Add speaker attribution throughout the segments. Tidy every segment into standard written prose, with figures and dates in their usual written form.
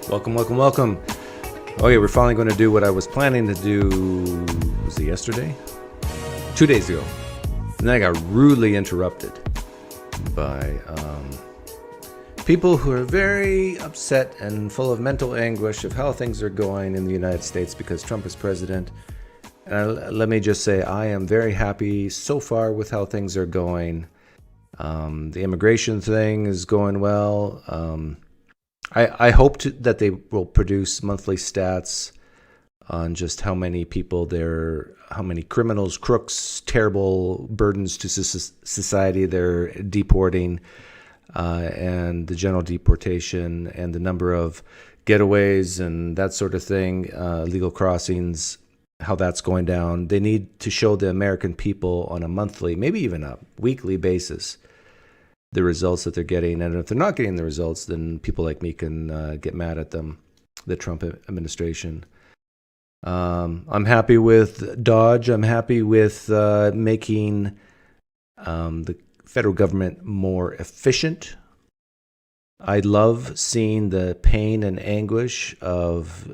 Speaker 1: Welcome, welcome, welcome. Oh yeah, we're finally going to do what I was planning to do, was it yesterday? 2 days ago. And then I got rudely interrupted by people who are very upset and full of mental anguish of how things are going in the United States because Trump is president. And let me just say, I am very happy so far with how things are going. The immigration thing is going well. I hope that they will produce monthly stats on just how many people how many criminals, crooks, terrible burdens to society they're deporting, and the general deportation and the number of getaways and that sort of thing, legal crossings, how that's going down. They need to show the American people on a monthly, maybe even a weekly basis, the results that they're getting. And if they're not getting the results, then people like me can get mad at them, the Trump administration. I'm happy with Dodge. I'm happy with making the federal government more efficient. I love seeing the pain and anguish of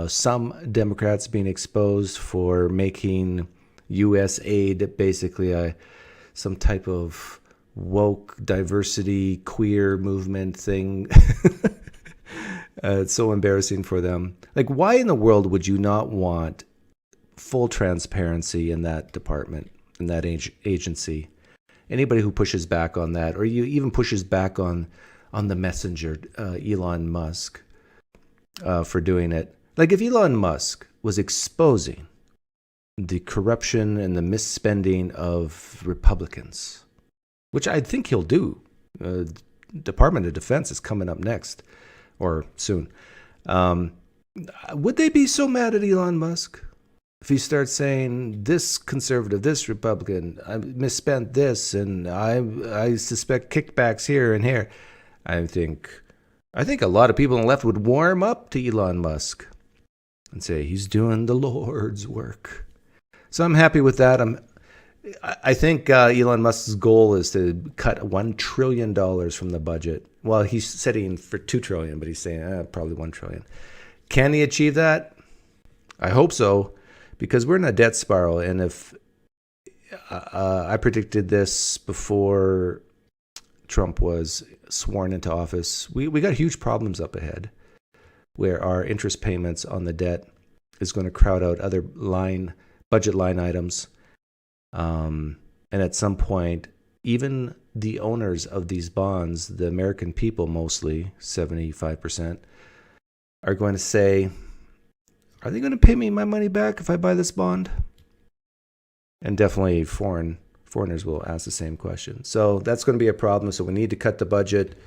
Speaker 1: some Democrats being exposed for making U.S. aid basically some type of woke diversity queer movement thing. It's so embarrassing for them. Like, why in the world would you not want full transparency in that department, in that agency? Anybody who pushes back on that, or you even pushes back on the messenger, Elon Musk, for doing it. Like, if Elon Musk was exposing the corruption and the misspending of Republicans, which I think he'll do. Department of Defense is coming up next, or soon. Would they be so mad at Elon Musk if he starts saying, this conservative, this Republican, I misspent this, and I suspect kickbacks here and here? I think a lot of people on the left would warm up to Elon Musk and say he's doing the Lord's work. So I'm happy with that. I think Elon Musk's goal is to cut $1 trillion from the budget. Well, he's setting for $2 trillion, but he's saying probably $1 trillion. Can he achieve that? I hope so, because we're in a debt spiral. And if I predicted this before Trump was sworn into office, we got huge problems up ahead, where our interest payments on the debt is going to crowd out other budget line items. And at some point, even the owners of these bonds, the American people mostly, 75%, are going to say, are they going to pay me my money back if I buy this bond? And definitely foreigners will ask the same question. So that's going to be a problem. So we need to cut the budget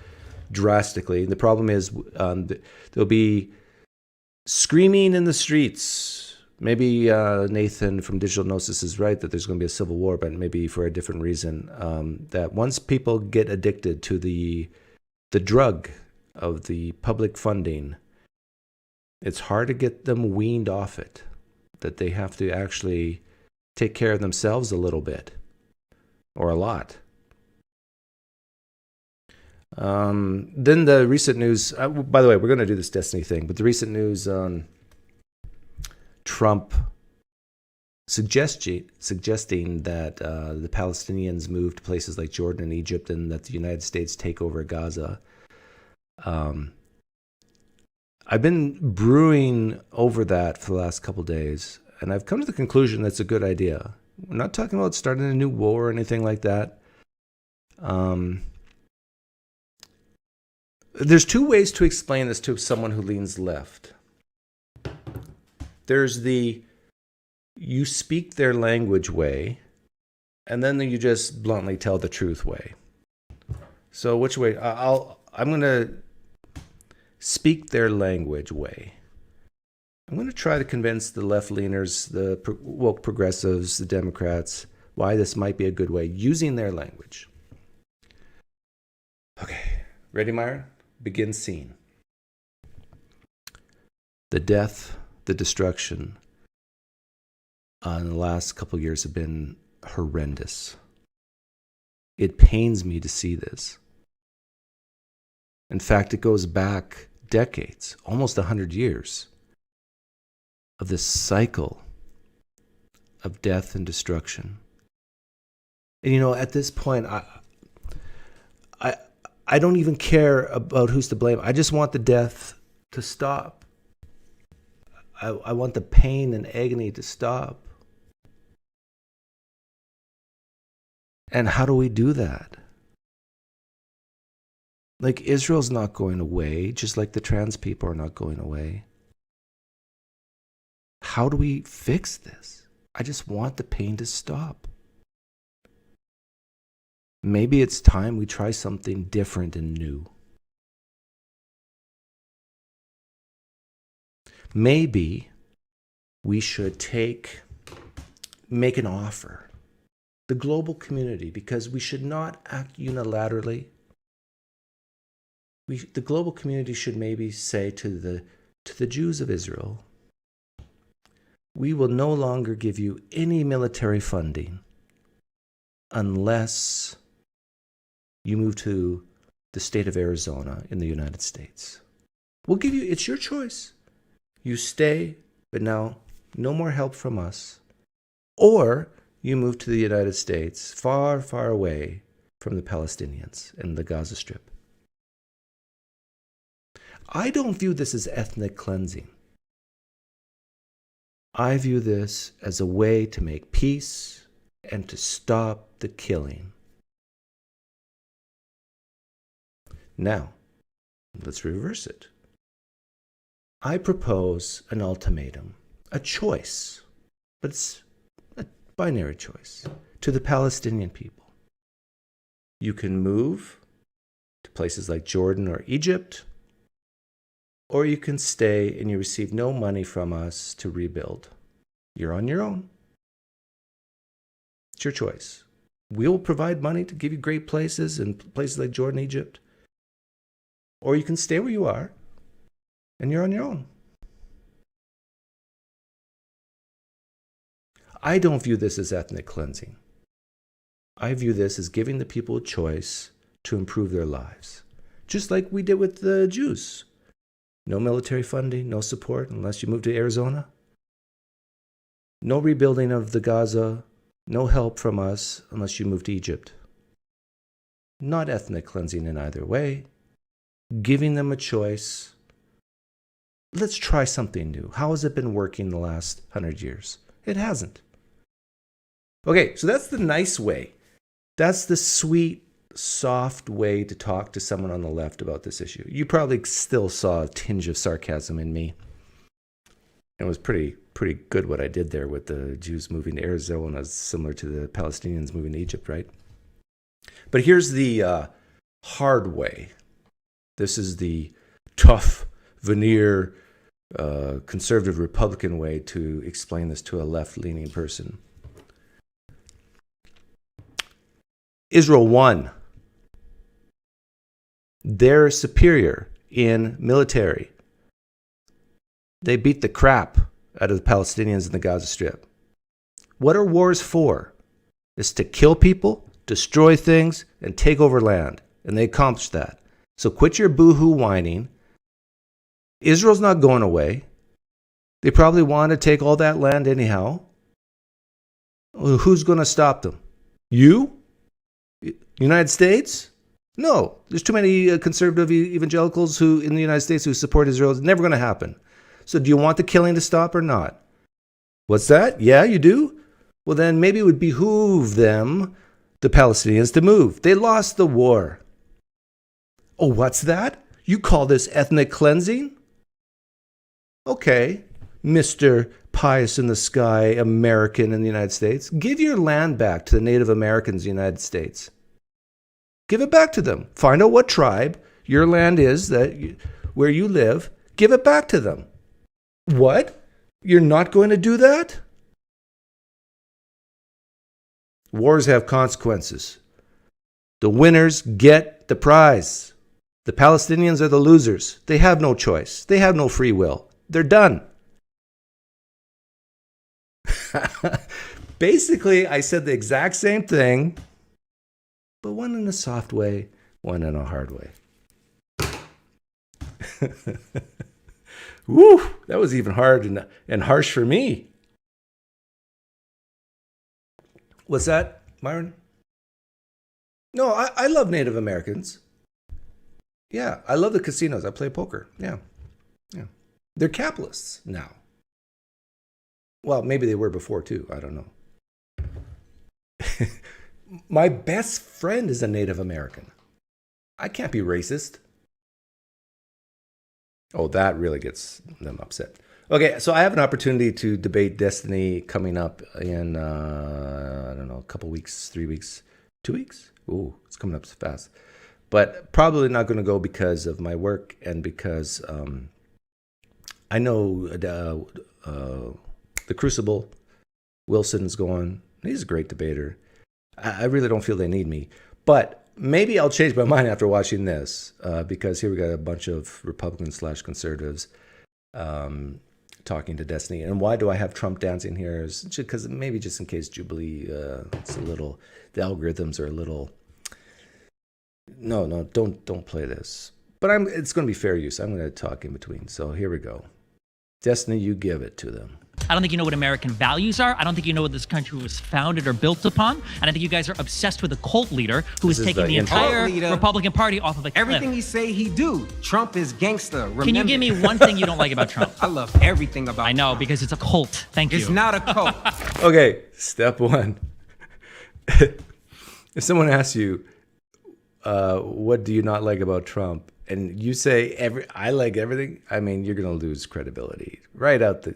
Speaker 1: drastically. The problem is there'll be screaming in the streets. Maybe Nathan from Digital Gnosis is right that there's going to be a civil war, but maybe for a different reason. That once people get addicted to the drug of the public funding, it's hard to get them weaned off it. That they have to actually take care of themselves a little bit, or a lot. Then the recent news. By the way, we're going to do this Destiny thing, but the recent news on Trump suggesting that the Palestinians move to places like Jordan and Egypt, and that the United States take over Gaza. I've been brewing over that for the last couple days, and I've come to the conclusion that's a good idea. We're not talking about starting a new war or anything like that. There's two ways to explain this to someone who leans left. There's the you speak their language way, and then you just bluntly tell the truth way. So which way? I'm going to speak their language way. I'm going to try to convince the left-leaners, the woke progressives, the Democrats, why this might be a good way, using their language. Okay, ready, Myron? Begin scene. The death, the destruction in the last couple of years have been horrendous. It pains me to see this. In fact, it goes back decades, almost 100 years of this cycle of death and destruction. And at this point, I don't even care about who's to blame. I just want the death to stop. I want the pain and agony to stop. And how do we do that? Like, Israel's not going away, just like the trans people are not going away. How do we fix this? I just want the pain to stop. Maybe it's time we try something different and new. Maybe we should make an offer. The global community, because we should not act unilaterally. The global community should maybe say to the Jews of Israel, we will no longer give you any military funding unless you move to the state of Arizona in the United States. We'll give you, it's your choice. You stay, but now no more help from us. Or you move to the United States, far, far away from the Palestinians and the Gaza Strip. I don't view this as ethnic cleansing. I view this as a way to make peace and to stop the killing. Now, let's reverse it. I propose an ultimatum, a choice, but it's a binary choice, to the Palestinian people. You can move to places like Jordan or Egypt, or you can stay and you receive no money from us to rebuild. You're on your own. It's your choice. We will provide money to give you great places in places like Jordan, Egypt. Or you can stay where you are and you're on your own. I don't view this as ethnic cleansing. I view this as giving the people a choice to improve their lives. Just like we did with the Jews. No military funding, no support unless you move to Arizona. No rebuilding of the Gaza, no help from us unless you move to Egypt. Not ethnic cleansing in either way. Giving them a choice. Let's try something new. How has it been working the last 100 years? It hasn't. Okay, so that's the nice way. That's the sweet, soft way to talk to someone on the left about this issue. You probably still saw a tinge of sarcasm in me. It was pretty good what I did there with the Jews moving to Arizona, similar to the Palestinians moving to Egypt, right? But here's the hard way. This is the tough, veneer, conservative Republican way to explain this to a left-leaning person. Israel won. They're superior in military. They beat the crap out of the Palestinians in the Gaza Strip. What are wars for? It's to kill people, destroy things, and take over land. And they accomplished that. So quit your boo-hoo whining. Israel's not going away. They probably want to take all that land anyhow. Who's going to stop them? You? United States? No. There's too many conservative evangelicals who in the United States who support Israel. It's never going to happen. So do you want the killing to stop or not? What's that? Yeah, you do? Well, then maybe it would behoove them, the Palestinians, to move. They lost the war. Oh, what's that? You call this ethnic cleansing? Okay, Mr. Pious in the Sky American in the United States, give your land back to the Native Americans in the United States. Give it back to them. Find out what tribe your land is where you live. Give it back to them. What? You're not going to do that? Wars have consequences. The winners get the prize. The Palestinians are the losers. They have no choice. They have no free will. They're done. Basically, I said the exact same thing, but one in a soft way, one in a hard way. Woo, that was even hard and harsh for me. What's that, Myron? No, I love Native Americans. Yeah, I love the casinos. I play poker. Yeah. They're capitalists now. Well, maybe they were before too. I don't know. My best friend is a Native American. I can't be racist. Oh, that really gets them upset. Okay, so I have an opportunity to debate Destiny coming up in, I don't know, a couple weeks, 3 weeks, 2 weeks? Ooh, it's coming up so fast. But probably not going to go because of my work and because I know the Crucible, Wilson's going. He's a great debater. I really don't feel they need me. But maybe I'll change my mind after watching this because here we got a bunch of Republicans/conservatives talking to Destiny. And why do I have Trump dancing here? Is because maybe just in case Jubilee, it's a little, the algorithms are a little. No, don't play this. But it's going to be fair use. I'm going to talk in between. So here we go. Destiny, you give it to them.
Speaker 2: I don't think you know what American values are. I don't think you know what this country was founded or built upon. And I think you guys are obsessed with a cult leader who is taking the entire Republican Party off of the cliff.
Speaker 3: Everything he say he do. Trump is gangster. Remember.
Speaker 2: Can you give me one thing you don't like about Trump?
Speaker 3: I love everything about
Speaker 2: I know,
Speaker 3: Trump.
Speaker 2: because it's a cult. Thank you.
Speaker 3: It's not a cult.
Speaker 1: Okay, step one. If someone asks you, what do you not like about Trump? And you say, I like everything. I mean, you're going to lose credibility right out the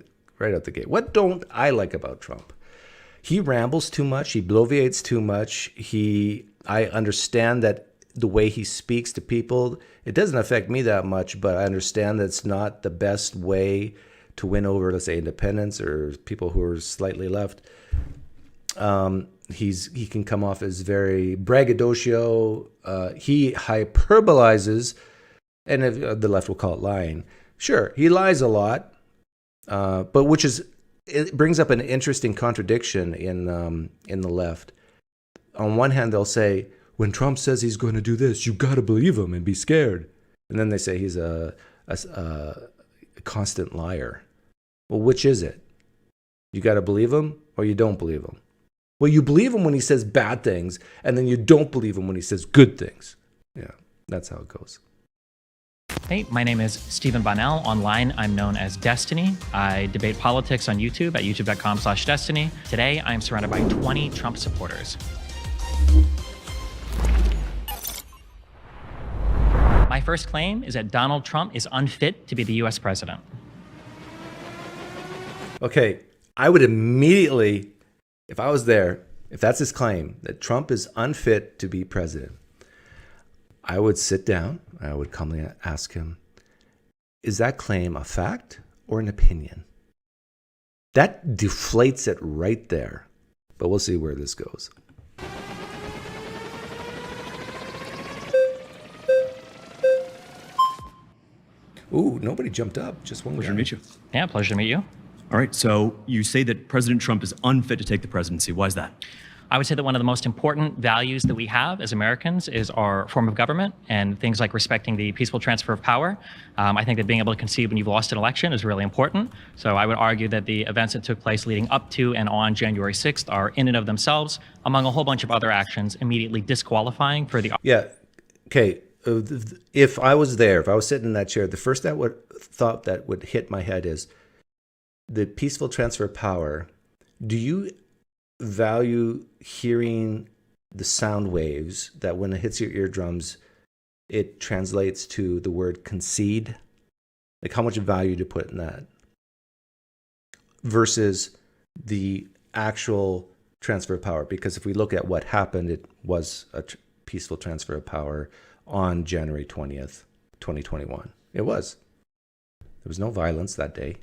Speaker 1: gate. What don't I like about Trump? He rambles too much. He bloviates too much. I understand that the way he speaks to people, it doesn't affect me that much, but I understand that's not the best way to win over, let's say, independents or people who are slightly left. He can come off as very braggadocio. He hyperbolizes, and if the left will call it lying. Sure, he lies a lot, but it brings up an interesting contradiction in the left. On one hand, they'll say, when Trump says he's going to do this, you got to believe him and be scared. And then they say he's a constant liar. Well, which is it? You got to believe him or you don't believe him? Well, you believe him when he says bad things, and then you don't believe him when he says good things. Yeah, that's how it goes.
Speaker 2: Hey, my name is Stephen Bonnell. Online, I'm known as Destiny. I debate politics on YouTube at youtube.com/Destiny. Today, I'm surrounded by 20 Trump supporters. My first claim is that Donald Trump is unfit to be the U.S. president.
Speaker 1: Okay, I would immediately, if I was there, if that's his claim, that Trump is unfit to be president, I would sit down, I would calmly ask him, is that claim a fact or an opinion? That deflates it right there. But we'll see where this goes. Ooh, nobody jumped up. Just one guy.
Speaker 4: Pleasure to meet you.
Speaker 2: Yeah, pleasure to meet you.
Speaker 4: All right, so you say that President Trump is unfit to take the presidency. Why is that?
Speaker 2: I would say that one of the most important values that we have as Americans is our form of government and things like respecting the peaceful transfer of power. I think that being able to concede when you've lost an election is really important. So I would argue that the events that took place leading up to and on January 6th are in and of themselves, among a whole bunch of other actions, immediately disqualifying for the...
Speaker 1: Yeah, okay. If I was there, if I was sitting in that chair, the first thought that would hit my head is the peaceful transfer of power. Do you value hearing the sound waves that when it hits your eardrums, it translates to the word concede? Like how much value to put in that versus the actual transfer of power? Because if we look at what happened, it was a peaceful transfer of power on January 20th, 2021. It was. There was no violence that day.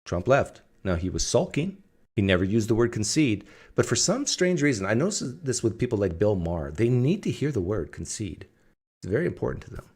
Speaker 1: Trump left. Now, he was sulking. He never used the word concede. But for some strange reason, I noticed this with people like Bill Maher. They need to hear the word concede. It's very important to them.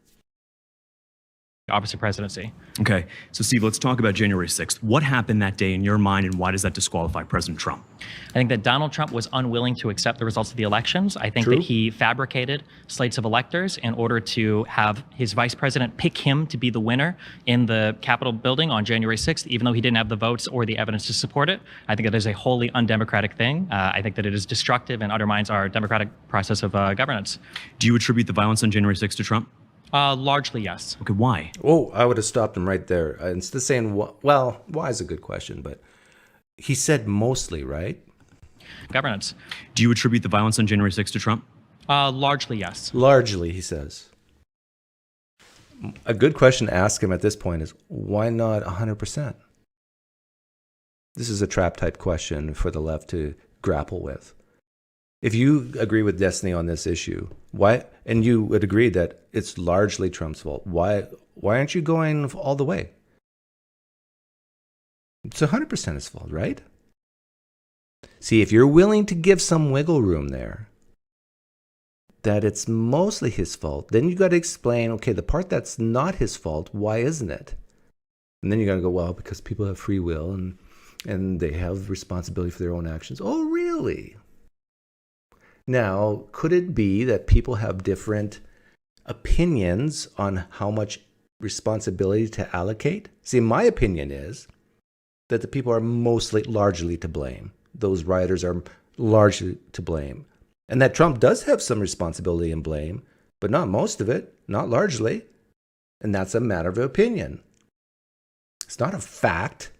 Speaker 2: opposite presidency.
Speaker 4: Okay, so Steve, let's talk about January 6th. What happened that day in your mind, and why does that disqualify President Trump?
Speaker 2: I think that Donald Trump was unwilling to accept the results of the elections. I think
Speaker 1: True.
Speaker 2: that he fabricated slates of electors in order to have his vice president pick him to be the winner in the Capitol building on January 6th, even though he didn't have the votes or the evidence to support it. I think that is a wholly undemocratic thing. I think that it is destructive and undermines our democratic process of governance.
Speaker 4: Do you attribute the violence on January 6th to Trump?
Speaker 2: Largely, yes.
Speaker 4: Okay, why?
Speaker 1: Oh, I would have stopped him right there. Instead of saying, well, why is a good question, but he said mostly, right?
Speaker 2: Governance.
Speaker 4: Do you attribute the violence on January 6th to Trump?
Speaker 2: Largely, yes.
Speaker 1: Largely, he says. A good question to ask him at this point is, why not 100%? This is a trap type question for the left to grapple with. If you agree with Destiny on this issue, why, and you would agree that it's largely Trump's fault, why aren't you going all the way? It's 100% his fault, right? See, if you're willing to give some wiggle room there, that it's mostly his fault, then you got to explain, okay, the part that's not his fault, why isn't it? And then you got to go, well, because people have free will and they have responsibility for their own actions. Oh, really? Now, could it be that people have different opinions on how much responsibility to allocate? See, my opinion is that the people are largely to blame. Those rioters are largely to blame. And that Trump does have some responsibility and blame, but not most of it, not largely. And that's a matter of opinion. It's not a fact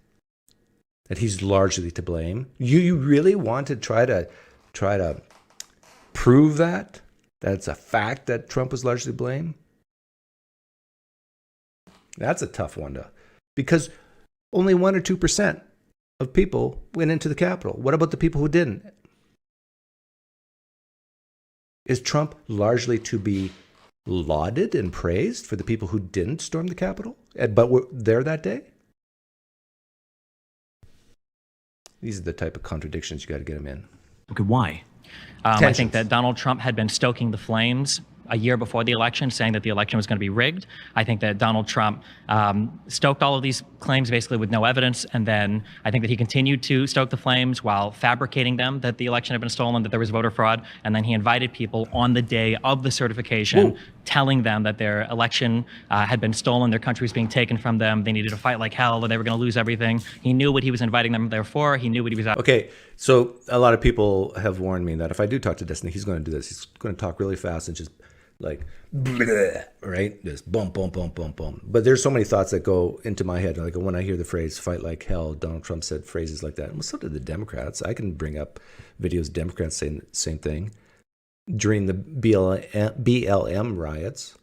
Speaker 1: that he's largely to blame. You really want to try to prove that it's a fact that Trump was largely to blame? That's a tough one because only 1 or 2% of people went into the Capitol. What about the people who didn't? Is Trump largely to be lauded and praised for the people who didn't storm the Capitol, but were there that day? These are the type of contradictions you got to get them in.
Speaker 4: Okay, why?
Speaker 2: I think that Donald Trump had been stoking the flames a year before the election, saying that the election was going to be rigged. I think that Donald Trump stoked all of these claims basically with no evidence. And then I think that he continued to stoke the flames while fabricating them, that the election had been stolen, that there was voter fraud. And then he invited people on the day of the certification,
Speaker 1: Whoa.
Speaker 2: telling them that their election had been stolen, their country was being taken from them, they needed to fight like hell, that they were going to lose everything. He knew what he was inviting them there for. He knew what he was
Speaker 1: Okay, so a lot of people have warned me that if I do talk to Destiny, he's going to do this. He's going to talk really fast and just like, bleh, right? Just bump, bump, bump, bump, bump. But there's so many thoughts that go into my head. Like when I hear the phrase fight like hell, Donald Trump said phrases like that. Well, so did the Democrats. I can bring up videos of Democrats saying the same thing during the BLM riots.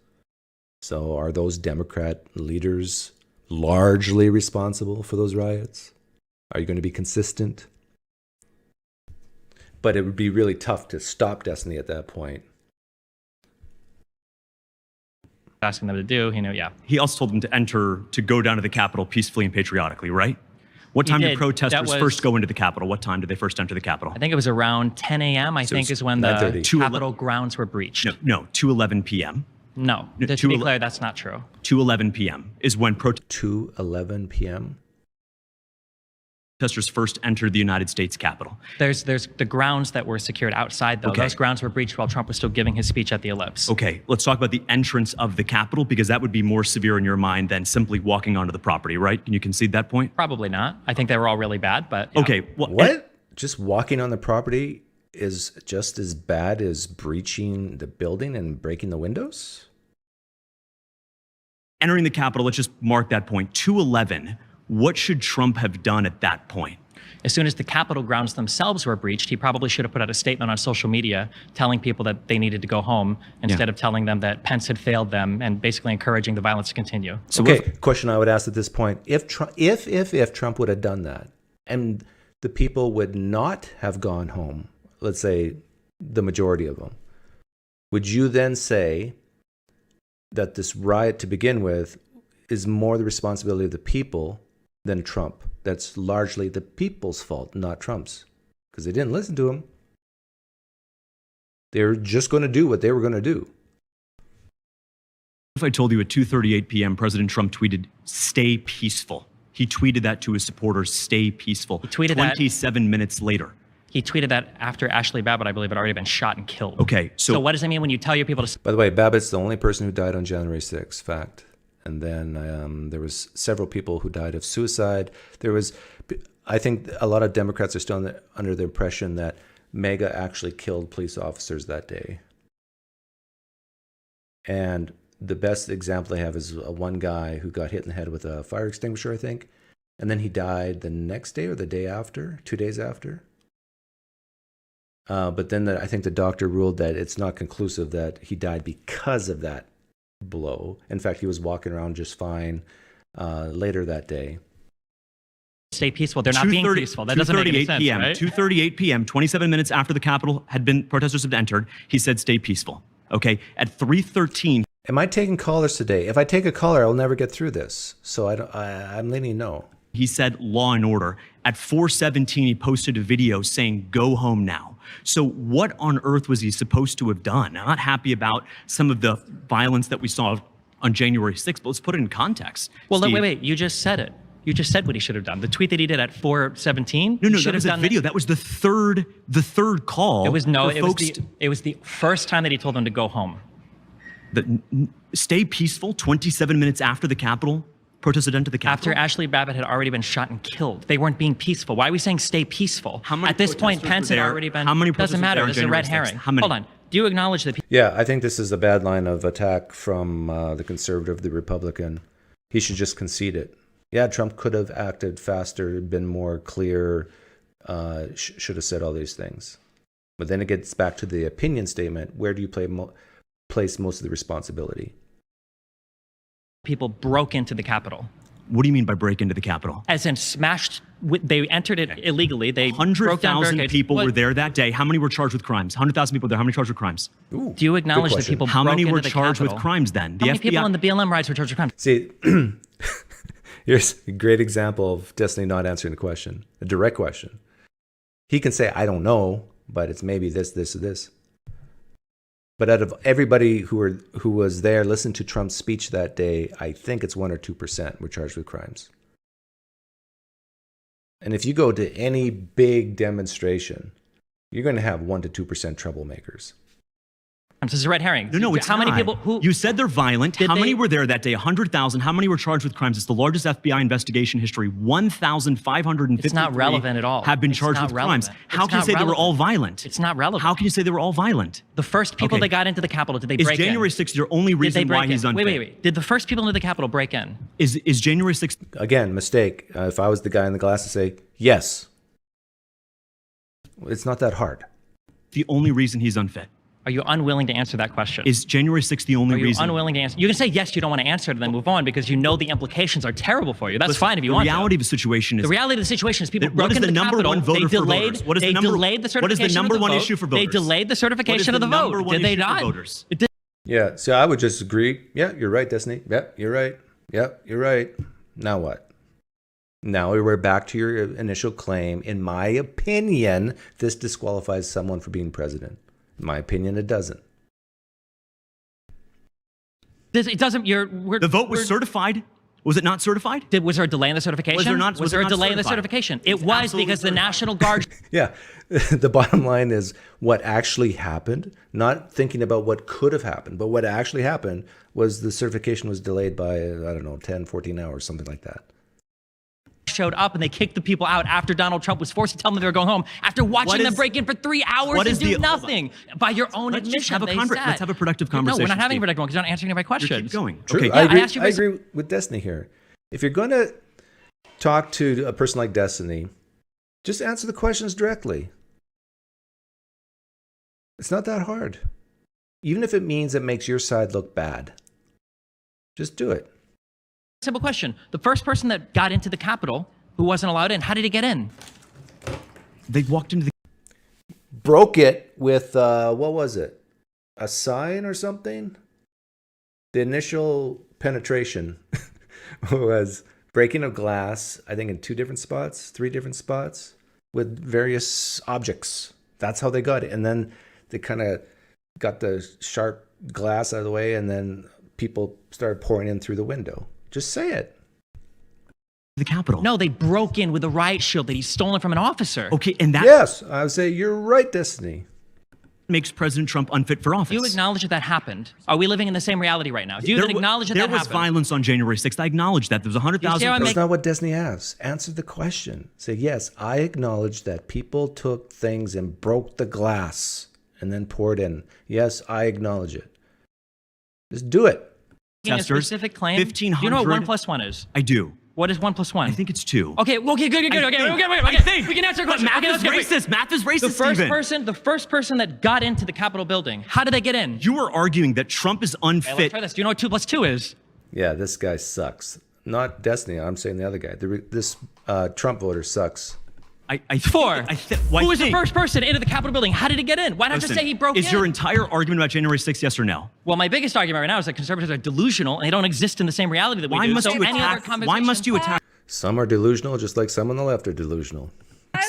Speaker 1: So are those Democrat leaders largely responsible for those riots? Are you going to be consistent? But it would be really tough to stop Destiny at that point.
Speaker 2: asking them to do.
Speaker 4: He also told them to go down to the Capitol peacefully and patriotically, right? What time did protesters first go into the Capitol? What time did they first enter the Capitol?
Speaker 2: I think it was around 10 a.m. I think is when the
Speaker 1: 9:30.
Speaker 2: Capitol grounds were breached.
Speaker 4: No, 2:11 p.m.
Speaker 2: No, to be clear, that's not true.
Speaker 4: 2:11 p.m. is when
Speaker 1: 2:11 p.m.
Speaker 4: protesters first entered the United States Capitol.
Speaker 2: There's the grounds that were secured outside, though.
Speaker 4: Okay.
Speaker 2: Those grounds were breached while Trump was still giving his speech at the Ellipse.
Speaker 4: Okay, let's talk about the entrance of the Capitol, because that would be more severe in your mind than simply walking onto the property, right? Can you concede that point?
Speaker 2: Probably not. I think they were all really bad, but
Speaker 4: Okay, well,
Speaker 1: What? Just walking on the property is just as bad as breaching the building and breaking the windows?
Speaker 4: entering the Capitol, let's just mark that point. 2:11. What should Trump have done at that point?
Speaker 2: As soon as the Capitol grounds themselves were breached, he probably should have put out a statement on social media telling people that they needed to go home instead of telling them that Pence had failed them and basically encouraging the violence to continue.
Speaker 1: So question I would ask at this point, if Trump would have done that and the people would not have gone home, let's say the majority of them, would you then say that this riot to begin with is more the responsibility of the people than Trump? That's largely the people's fault, not Trump's, because they didn't listen to him. They were just going to do what they were going to do.
Speaker 4: If I told you at 2:38 p.m., President Trump tweeted, "Stay peaceful." He tweeted that to his supporters, "Stay peaceful."
Speaker 2: He tweeted
Speaker 4: 27 minutes later.
Speaker 2: He tweeted that after Ashley Babbitt, I believe, had already been shot and killed.
Speaker 4: Okay,
Speaker 2: so what does it mean when you tell your people to...
Speaker 1: By the way, Babbitt's the only person who died on January 6th, fact. And then there was several people who died of suicide. I think a lot of Democrats are still under the impression that MAGA actually killed police officers that day. And the best example I have is one guy who got hit in the head with a fire extinguisher, I think. And then he died the next day or the day after, 2 days after. But then I think the doctor ruled that it's not conclusive that he died because of that blow. In fact, he was walking around just fine later that day.
Speaker 2: Stay peaceful. They're not being peaceful. That doesn't make any sense, right?
Speaker 4: 2:38 p.m., 27 minutes after the Capitol protesters had entered, he said, "Stay peaceful." Okay, at 3:13.
Speaker 1: Am I taking callers today? If I take a caller, I'll never get through this. So I'm leaning no.
Speaker 4: He said law and order. At 4:17, he posted a video saying, "Go home now." So what on earth was he supposed to have done? I'm not happy about some of the violence that we saw on January 6th, but let's put it in context.
Speaker 2: Well,
Speaker 4: Steve.
Speaker 2: wait. You just said it. You just said what he should have done. The tweet that he did at 4:17.
Speaker 4: No, that was a video. That was the third call.
Speaker 2: It was it was the first time that he told them to go home.
Speaker 4: Stay peaceful. 27 minutes after the Capitol protest had entered the Capitol.
Speaker 2: After Ashley Babbitt had already been shot and killed, they weren't being peaceful. Why are we saying stay peaceful?
Speaker 4: At this point, Pence had already been. How many
Speaker 2: doesn't matter. It's a red herring. Hold on. Do you acknowledge that?
Speaker 1: Yeah, I think this is a bad line of attack from the conservative, the Republican. He should just concede it. Yeah, Trump could have acted faster, been more clear, should have said all these things. But then it gets back to the opinion statement. Where do you place most of the responsibility?
Speaker 2: People broke into the Capitol.
Speaker 4: What do you mean by break into the Capitol?
Speaker 2: As in smashed, they entered it illegally. They
Speaker 4: 100,000 people were there that day. How many were charged with crimes? 100,000 people there. How many charged with crimes?
Speaker 2: Ooh, do you acknowledge that people
Speaker 4: How
Speaker 2: broke
Speaker 4: many
Speaker 2: into
Speaker 4: were
Speaker 2: the
Speaker 4: charged
Speaker 2: Capitol?
Speaker 4: with crimes then?
Speaker 2: How many people in the BLM riots were charged with crimes?
Speaker 1: See, here's a great example of Destiny not answering the question, a direct question. He can say, I don't know, but it's maybe this, this, or this. But out of everybody who was there, listened to Trump's speech that day, I think it's 1 or 2% were charged with crimes. And if you go to any big demonstration, you're going to have 1 to 2% troublemakers.
Speaker 2: This is a red herring.
Speaker 4: No, it's
Speaker 2: how
Speaker 4: not.
Speaker 2: many people? Who
Speaker 4: you said they're violent. How many were there that day? 100,000. How many were charged with crimes? It's the largest FBI investigation history. 1,553.
Speaker 2: It's not relevant at all.
Speaker 4: Have been charged with crimes. How can you say they were all violent?
Speaker 2: It's not relevant.
Speaker 4: How can you say they were all violent?
Speaker 2: The first people that got into the Capitol, did they break in?
Speaker 4: Is January 6th your only reason why he's unfit?
Speaker 2: Wait. Did the first people into the Capitol break in?
Speaker 4: Is January 6th?
Speaker 1: Again, mistake. If I was the guy in the glass to say yes, it's not that hard.
Speaker 4: The only reason he's unfit.
Speaker 2: Are you unwilling to answer that question?
Speaker 4: Is January 6th the only reason?
Speaker 2: Are you unwilling to answer? You can say yes, you don't want to answer it, and then move on because you know the implications are terrible for you. That's fine if you want to.
Speaker 4: The reality of the situation is...
Speaker 2: The reality of the situation is people broke into the Capitol.
Speaker 4: What is the number one voter for voters? What is the number one issue for voters?
Speaker 2: They delayed the certification of the vote. Did they not?
Speaker 1: Yeah, so I would just agree. Yeah, you're right, Destiny. Yep, you're right. Yep, you're right. Now what? Now we're back to your initial claim. In my opinion, this disqualifies someone for being president. In my opinion, it doesn't.
Speaker 2: It doesn't.
Speaker 4: The vote was certified. Was it not certified?
Speaker 2: Was there a delay in the certification? Was there a delay in the certification? It was because the National Guard.
Speaker 1: Yeah. The bottom line is what actually happened, not thinking about what could have happened, but what actually happened was the certification was delayed by, I don't know, 10, 14 hours, something like that.
Speaker 2: Showed up and they kicked the people out after Donald Trump was forced to tell them they were going home after watching them break in for 3 hours and do nothing. By your own admission,
Speaker 4: let's have a productive conversation.
Speaker 2: No, we're not having a productive one because you're not answering my questions.
Speaker 4: Keep going.
Speaker 1: True.
Speaker 4: Okay.
Speaker 1: I agree with Destiny here. If you're going to talk to a person like Destiny, just answer the questions directly. It's not that hard. Even if it means it makes your side look bad. Just do it.
Speaker 2: Simple question. The first person that got into the Capitol who wasn't allowed in, how did he get in?
Speaker 4: They walked into the...
Speaker 1: Broke it with, what was it? A sign or something? The initial penetration was breaking of glass, I think in 3 different spots with various objects. That's how they got it. And then they kind of got the sharp glass out of the way and then people started pouring in through the window. Just say it.
Speaker 4: The Capitol.
Speaker 2: No, they broke in with a riot shield that he's stolen from an officer.
Speaker 4: Okay, and that
Speaker 1: Yes, I would say you're right, Destiny.
Speaker 4: makes President Trump unfit for office.
Speaker 2: Do you acknowledge that that happened? Are we living in the same reality right now? Do you even acknowledge that
Speaker 4: there
Speaker 2: that
Speaker 4: was
Speaker 2: happened?
Speaker 4: violence on January 6th. I acknowledge that. There was 100,000.
Speaker 2: how I
Speaker 1: That's
Speaker 2: make-
Speaker 1: not what Destiny asks. Answer the question. Say, yes, I acknowledge that people took things and broke the glass and then poured in. Yes, I acknowledge it. Just do it.
Speaker 2: Making a
Speaker 4: Testers,
Speaker 2: specific claim.
Speaker 4: 1,500
Speaker 2: Do you know what 1 + 1 is?
Speaker 4: I do.
Speaker 2: What is 1 + 1?
Speaker 4: I think it's 2.
Speaker 2: Okay, good. Okay,
Speaker 4: I
Speaker 2: okay,
Speaker 4: think.
Speaker 2: we can answer a
Speaker 4: But
Speaker 2: question.
Speaker 4: math
Speaker 2: Okay,
Speaker 4: is
Speaker 2: let's get- wait.
Speaker 4: racist. Math is racist,
Speaker 2: The first person that got into the Capitol building, how did they get in?
Speaker 4: You are arguing that Trump is
Speaker 2: Okay, let's
Speaker 4: unfit.
Speaker 2: try this. Do you know what 2 + 2 is?
Speaker 1: Yeah, this guy sucks. Not Destiny. I'm saying the other guy. This Trump voter sucks.
Speaker 4: I
Speaker 2: 4.
Speaker 4: Who
Speaker 2: Who was the first person into the Capitol building? How did he get in? Why not just say he broke in?
Speaker 4: Is your entire argument about January 6th yes or no?
Speaker 2: Well, my biggest argument right now is that conservatives are delusional and they don't exist in the same reality that we
Speaker 4: Why
Speaker 2: do.
Speaker 4: must
Speaker 2: So
Speaker 4: you
Speaker 2: any other
Speaker 4: attack?
Speaker 2: conversation-
Speaker 4: Why must you attack
Speaker 1: Some are delusional, just like some on the left are delusional.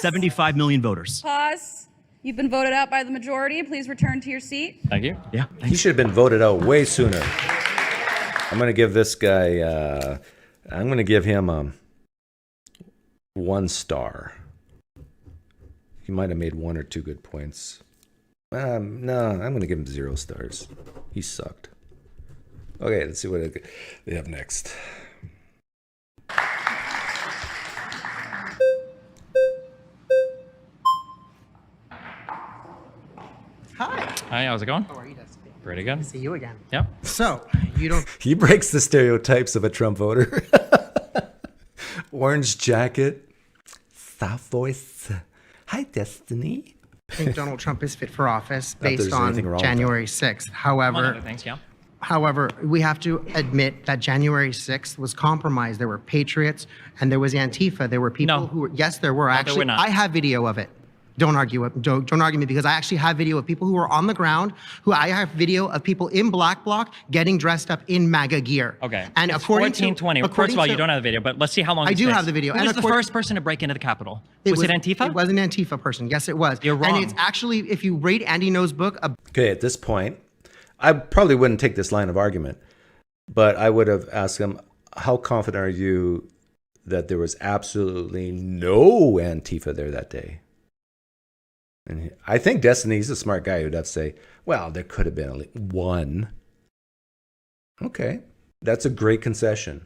Speaker 4: 75 million voters?
Speaker 5: Pause. You've been voted out by the majority. Please return to your seat.
Speaker 2: Thank you.
Speaker 4: Yeah.
Speaker 1: He should have been voted out way sooner. I'm going to give this guy, I'm going to give him 1 star. He might have made 1 or 2 good points. No, I'm going to give him 0 stars. He sucked. Okay, let's see what they have next.
Speaker 6: Hi.
Speaker 2: Hi, how's it going?
Speaker 6: How are you, Destiny?
Speaker 2: Pretty good.
Speaker 6: See you again.
Speaker 2: Yep.
Speaker 6: So, you don't
Speaker 1: He breaks the stereotypes of a Trump voter. Orange jacket, soft voice. Hi, Destiny.
Speaker 6: think Donald Trump is fit for office
Speaker 1: Not that
Speaker 6: based
Speaker 1: there's anything
Speaker 6: on
Speaker 1: wrong with
Speaker 6: January 6th.
Speaker 2: Among other
Speaker 6: However,
Speaker 2: things, yeah.
Speaker 6: we have to admit that January 6th was compromised. There were patriots and there was Antifa. There were people
Speaker 2: No.
Speaker 6: who were, yes, there were.
Speaker 2: there
Speaker 6: Actually,
Speaker 2: were not.
Speaker 6: I have video of it. Don't argue it. Don't argue me because I actually have video of people who were on the ground. I have video of people in black bloc getting dressed up in MAGA gear.
Speaker 2: Okay.
Speaker 6: And
Speaker 2: It's
Speaker 6: according
Speaker 2: 1420.
Speaker 6: to
Speaker 2: First of all, you don't have the video, but let's see how long
Speaker 6: I
Speaker 2: this
Speaker 6: do
Speaker 2: takes.
Speaker 6: have the video.
Speaker 2: Who
Speaker 6: And
Speaker 2: was the
Speaker 6: according-
Speaker 2: first person to break into the Capitol? Was it Antifa?
Speaker 6: It was an Antifa person. Yes, it was.
Speaker 2: You're wrong.
Speaker 6: And it's actually, if you read Andy No's book,
Speaker 1: Okay, at this point, I probably wouldn't take this line of argument, but I would have asked him, how confident are you that there was absolutely no Antifa there that day? And I think Destiny's a smart guy who'd have to say, well, there could have been only one. Okay, that's a great concession.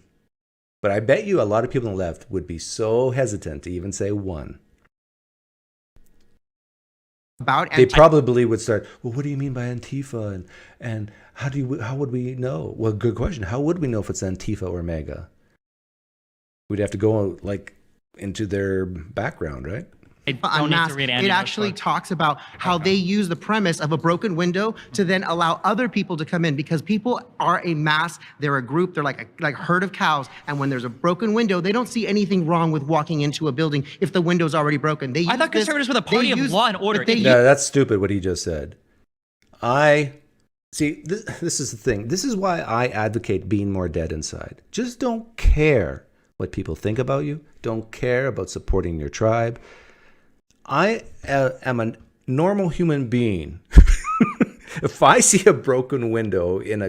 Speaker 1: But I bet you a lot of people on the left would be so hesitant to even say one.
Speaker 6: about
Speaker 1: They probably would start, well, what do you mean by Antifa? And how would we know? Well, good question. How would we know if it's Antifa or MAGA? We'd have to go into their background, right?
Speaker 2: I don't need to read Andy
Speaker 6: it
Speaker 2: No's
Speaker 6: actually
Speaker 2: book.
Speaker 6: talks about how they use the premise of a broken window to then allow other people to come in because people are a mass, they're a group, they're like a herd of cows. And when there's a broken window, they don't see anything wrong with walking into a building if the window's already broken. They
Speaker 2: I
Speaker 6: use
Speaker 2: thought
Speaker 6: this-
Speaker 2: conservatives were the
Speaker 6: they
Speaker 2: party of
Speaker 6: use-
Speaker 2: law and order.
Speaker 6: but they
Speaker 1: No, that's stupid what he just said. See, this is the thing. This is why I advocate being more dead inside. Just don't care what people think about you. Don't care about supporting your tribe. I am a normal human being. If I see a broken window in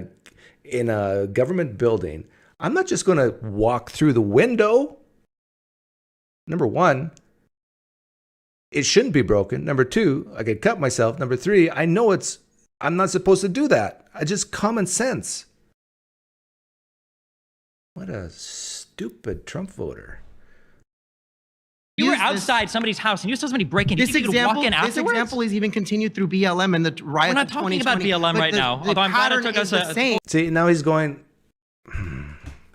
Speaker 1: a government building, I'm not just going to walk through the window. Number one, it shouldn't be broken. Number two, I could cut myself. Number three, I know I'm not supposed to do that. I just common sense. What a stupid Trump voter.
Speaker 2: You were
Speaker 6: use this-
Speaker 2: outside somebody's house and you saw somebody break in. You
Speaker 6: This
Speaker 2: think you could walk
Speaker 6: example,
Speaker 2: in
Speaker 6: this
Speaker 2: afterwards?
Speaker 6: example is even continued through BLM and the riots
Speaker 2: We're not
Speaker 6: of
Speaker 2: talking about
Speaker 6: 2020.
Speaker 2: BLM
Speaker 6: But
Speaker 2: right now,
Speaker 6: The
Speaker 2: although I'm glad it
Speaker 6: pattern
Speaker 2: took
Speaker 6: is
Speaker 2: us
Speaker 6: the
Speaker 2: a-
Speaker 6: same.
Speaker 1: See, now he's going,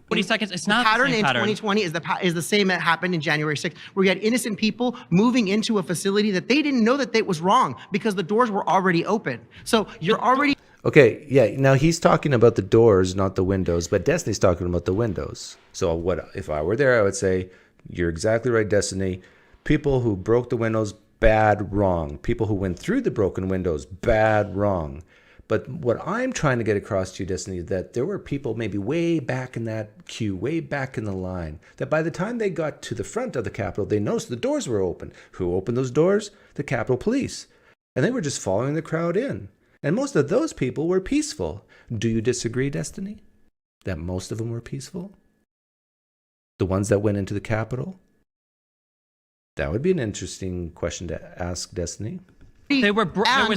Speaker 2: 20 seconds. It's
Speaker 6: The
Speaker 2: not
Speaker 6: pattern
Speaker 2: the same
Speaker 6: in
Speaker 2: pattern.
Speaker 6: 2020 is the same that happened in January 6th, where you had innocent people moving into a facility that they didn't know that it was wrong because the doors were already open. So you're already
Speaker 1: okay, yeah, now he's talking about the doors, not the windows, but Destiny's talking about the windows. So what if I were there, I would say, you're exactly right, Destiny. People who broke the windows, bad, wrong. People who went through the broken windows, bad, wrong. But what I'm trying to get across to you, Destiny, is that there were people maybe way back in that queue, way back in the line, that by the time they got to the front of the Capitol, they noticed the doors were open. Who opened those doors? The Capitol Police. And they were just following the crowd in. And most of those people were peaceful. Do you disagree, Destiny? that most of them were peaceful? The ones that went into the Capitol? That would be an interesting question to ask Destiny.
Speaker 2: There was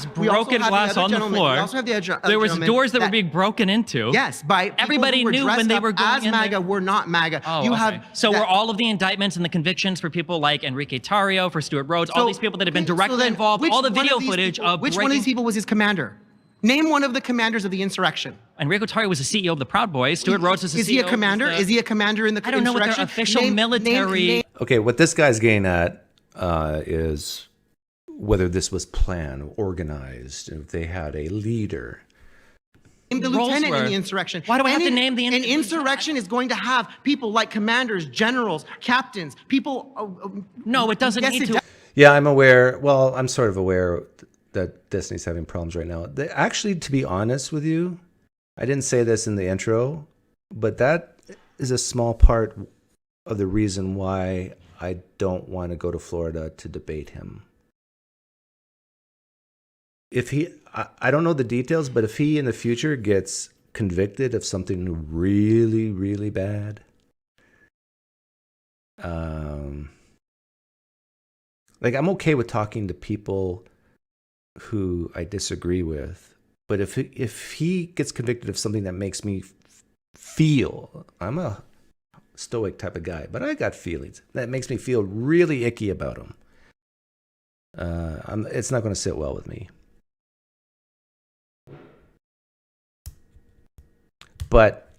Speaker 2: broken glass on the floor.
Speaker 6: We also have the
Speaker 2: there was
Speaker 6: gentleman
Speaker 2: doors that were being broken into.
Speaker 6: Yes, by people
Speaker 2: everybody
Speaker 6: who were
Speaker 2: knew when
Speaker 6: dressed
Speaker 2: they
Speaker 6: up
Speaker 2: were going
Speaker 6: as
Speaker 2: in
Speaker 6: MAGA
Speaker 2: there.
Speaker 6: were not MAGA.
Speaker 2: Oh,
Speaker 6: you
Speaker 2: okay.
Speaker 6: have
Speaker 2: So
Speaker 6: that-
Speaker 2: were all of the indictments and the convictions for people like Enrique Tarrio, for Stuart Rhodes, all these people that have been directly
Speaker 6: then
Speaker 2: involved,
Speaker 6: which
Speaker 2: all the
Speaker 6: one
Speaker 2: video
Speaker 6: these
Speaker 2: footage
Speaker 6: people-
Speaker 2: of
Speaker 6: which one of these people was his commander? Name one of the commanders of the insurrection.
Speaker 2: Enrique Tarrio was the CEO of the Proud Boys. Stuart Rhodes was the CEO.
Speaker 6: Is he a commander? Is he a commander in the
Speaker 2: I don't know what their
Speaker 6: insurrection?
Speaker 2: official military.
Speaker 1: Okay, what this guy's getting at is whether this was planned, organized, if they had a leader.
Speaker 6: Name the
Speaker 2: roles
Speaker 6: lieutenant in
Speaker 2: were.
Speaker 6: the insurrection.
Speaker 2: Why do I have to name the
Speaker 6: An insurrection is going to have people like commanders, generals, captains, people.
Speaker 2: No, it doesn't
Speaker 6: yes,
Speaker 2: need
Speaker 6: it
Speaker 2: to.
Speaker 6: does.
Speaker 1: Yeah, I'm aware. Well, I'm sort of aware that Destiny's having problems right now. Actually, to be honest with you, I didn't say this in the intro, but that is a small part of the reason why I don't want to go to Florida to debate him. If he, I don't know the details, but if he in the future gets convicted of something really, really bad, like I'm okay with talking to people who I disagree with, but if he gets convicted of something that makes me feel, I'm a stoic type of guy, but I got feelings that makes me feel really icky about him. It's not going to sit well with me. But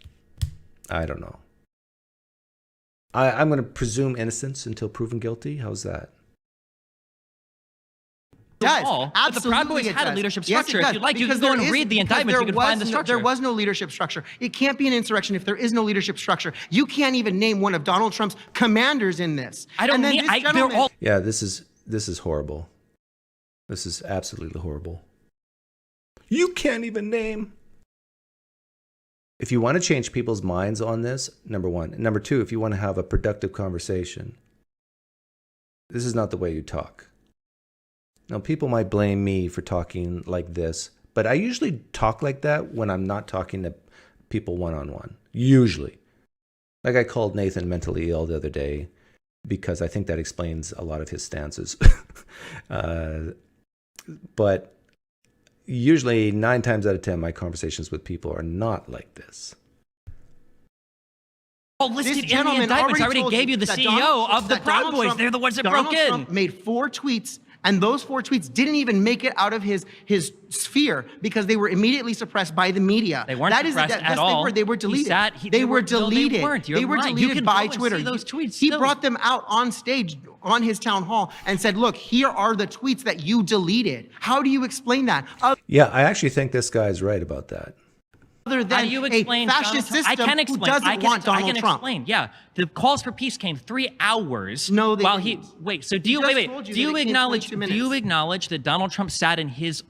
Speaker 1: I don't know. I'm going to presume innocence until proven guilty. How's that?
Speaker 6: Does.
Speaker 2: But the Proud Boys
Speaker 6: Absolutely it
Speaker 2: had a
Speaker 6: does.
Speaker 2: leadership
Speaker 6: Yes, it
Speaker 2: structure.
Speaker 6: does.
Speaker 2: If you'd like, you
Speaker 6: Because
Speaker 2: can go
Speaker 6: there
Speaker 2: and
Speaker 6: is-
Speaker 2: read the
Speaker 6: because
Speaker 2: indictments. You
Speaker 6: there
Speaker 2: can find
Speaker 6: was
Speaker 2: the
Speaker 6: no-
Speaker 2: structure.
Speaker 6: There was no leadership structure. It can't be an insurrection if there is no leadership structure. You can't even name one of Donald Trump's commanders in this.
Speaker 2: I don't
Speaker 6: And then
Speaker 2: need.
Speaker 6: this
Speaker 2: They're
Speaker 6: gentleman-
Speaker 2: all.
Speaker 1: Yeah, this is horrible. This is absolutely horrible. You can't even name. If you want to change people's minds on this, number one. Number two, if you want to have a productive conversation, this is not the way you talk. Now, people might blame me for talking like this, but I usually talk like that when I'm not talking to people one-on-one. Usually. Like I called Nathan mentally ill the other day because I think that explains a lot of his stances. But usually 9 times out of 10, my conversations with people are not like this.
Speaker 2: All listed in the
Speaker 6: gentleman
Speaker 2: indictments. I already
Speaker 6: told
Speaker 2: gave you the
Speaker 6: that
Speaker 2: CEO of the
Speaker 6: that
Speaker 2: Proud
Speaker 6: Donald
Speaker 2: Boys.
Speaker 6: Trump-
Speaker 2: They're the ones that
Speaker 6: Donald
Speaker 2: broke in.
Speaker 6: Trump made 4 tweets, and those 4 tweets didn't even make it out of his sphere because they were immediately suppressed by the media.
Speaker 2: They weren't suppressed at
Speaker 6: yes,
Speaker 2: all.
Speaker 6: They were
Speaker 2: He
Speaker 6: deleted.
Speaker 2: sat-
Speaker 6: they
Speaker 2: they
Speaker 6: were
Speaker 2: were- no, they
Speaker 6: deleted.
Speaker 2: weren't. You're
Speaker 6: They were
Speaker 2: lying. You
Speaker 6: deleted
Speaker 2: can
Speaker 6: by
Speaker 2: go and
Speaker 6: Twitter.
Speaker 2: see those tweets
Speaker 6: He
Speaker 2: still.
Speaker 6: brought them out on stage on his town hall and said, "Look, here are the tweets that you deleted." How do you explain that?
Speaker 1: Yeah, I actually think this guy's right about that.
Speaker 6: Other
Speaker 2: How
Speaker 6: than
Speaker 2: do you
Speaker 6: a
Speaker 2: explain
Speaker 6: fascist
Speaker 2: Donald Trump?
Speaker 6: system
Speaker 2: I can explain.
Speaker 6: who doesn't want Donald
Speaker 2: I can
Speaker 6: Trump.
Speaker 2: explain. Yeah, the calls for peace came 3 hours.
Speaker 6: No, they
Speaker 2: while
Speaker 6: didn't.
Speaker 2: he wait. So do you
Speaker 6: just
Speaker 2: wait?
Speaker 6: told you
Speaker 2: Do you
Speaker 6: that it came
Speaker 2: acknowledge?
Speaker 6: 22
Speaker 2: Do you
Speaker 6: minutes.
Speaker 2: acknowledge that Donald Trump sat in his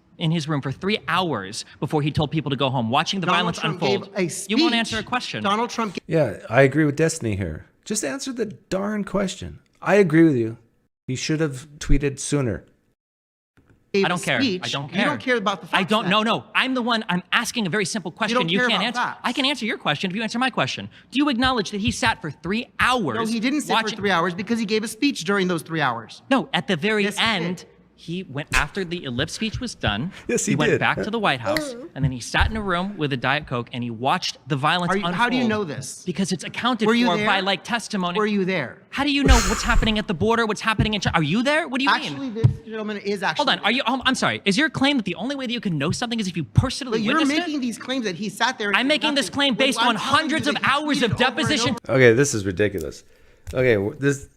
Speaker 2: room for 3 hours before he told people to go home, watching the
Speaker 6: Donald
Speaker 2: violence
Speaker 6: Trump
Speaker 2: unfold?
Speaker 6: gave a speech.
Speaker 2: You won't answer a question.
Speaker 6: Donald Trump gave
Speaker 1: Yeah, I agree with Destiny here. Just answer the darn question. I agree with you. He should have tweeted sooner.
Speaker 2: I don't
Speaker 6: a
Speaker 2: care.
Speaker 6: speech.
Speaker 2: I don't care.
Speaker 6: You don't care about the facts.
Speaker 2: I don't.
Speaker 6: then.
Speaker 2: No. I'm the one. I'm asking a very simple question.
Speaker 6: don't care
Speaker 2: can't
Speaker 6: about
Speaker 2: answer.
Speaker 6: facts.
Speaker 2: I can answer your question if you answer my question. Do you acknowledge that he sat for 3 hours?
Speaker 6: No, he didn't sit
Speaker 2: watching,
Speaker 6: for 3 hours because he gave a speech during those 3 hours.
Speaker 2: No, at the very
Speaker 6: Yes, he
Speaker 2: end,
Speaker 6: did.
Speaker 2: he went after the ellipse speech was done.
Speaker 1: Yes, he
Speaker 2: went
Speaker 1: did.
Speaker 2: back to the White House, and then he sat in a room with a Diet Coke and he watched the violence unfold.
Speaker 6: How do you know this?
Speaker 2: Because it's accounted
Speaker 6: Were you
Speaker 2: for
Speaker 6: there?
Speaker 2: by like testimony.
Speaker 6: Were you there?
Speaker 2: How do you know what's happening at the border? What's happening in China? Are you there? What do you mean?
Speaker 6: Actually, this gentleman is actually.
Speaker 2: Hold on. Are you? I'm sorry. Is your claim that the only way that you can know something is if you personally
Speaker 6: But you're
Speaker 2: witnessed
Speaker 6: making
Speaker 2: it?
Speaker 6: these claims that he sat there. And
Speaker 2: I'm
Speaker 6: did
Speaker 2: making this
Speaker 6: nothing.
Speaker 2: claim based
Speaker 6: When
Speaker 2: on
Speaker 6: I'm telling you
Speaker 2: hundreds of
Speaker 6: that he
Speaker 2: hours
Speaker 6: tweeted
Speaker 2: of
Speaker 6: over and
Speaker 2: deposition.
Speaker 6: over.
Speaker 1: Okay, this is ridiculous. Okay, this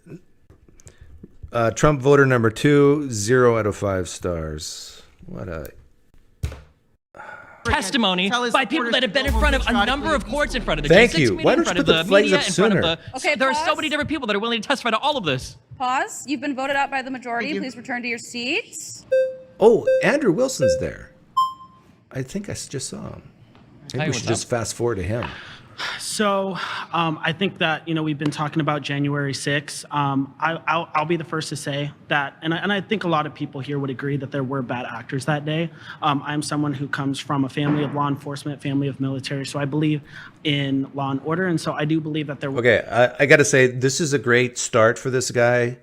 Speaker 1: Trump voter number 2, 0 out of 5 stars. What a
Speaker 2: testimony
Speaker 6: Tell his
Speaker 2: by people
Speaker 6: supporters
Speaker 2: that have
Speaker 6: to
Speaker 2: been
Speaker 6: go
Speaker 2: in
Speaker 6: home
Speaker 2: front of a
Speaker 6: patriotically
Speaker 2: number of
Speaker 6: and
Speaker 2: courts, in front of the
Speaker 1: Thank
Speaker 2: G6
Speaker 1: you.
Speaker 2: meeting,
Speaker 1: Why
Speaker 2: in
Speaker 1: don't
Speaker 2: front
Speaker 1: you
Speaker 2: of
Speaker 1: put
Speaker 2: the
Speaker 1: the flags
Speaker 2: media,
Speaker 1: up
Speaker 2: in front of
Speaker 1: sooner?
Speaker 2: the.
Speaker 5: Okay,
Speaker 2: there are so
Speaker 5: pause.
Speaker 2: many different people that are willing to testify to all of this.
Speaker 5: Pause. You've been voted out by the majority.
Speaker 6: Thank you.
Speaker 5: Please return to your seats.
Speaker 1: Oh, Andrew Wilson's there. I think I just saw him. Maybe we should just fast forward to him.
Speaker 7: So I think that, we've been talking about January 6th. I'll be the first to say that, and I think a lot of people here would agree that there were bad actors that day. I'm someone who comes from a family of law enforcement, family of military, so I believe in law and order, and so I do believe that there were...
Speaker 1: Okay, I got to say, this is a great start for this guy.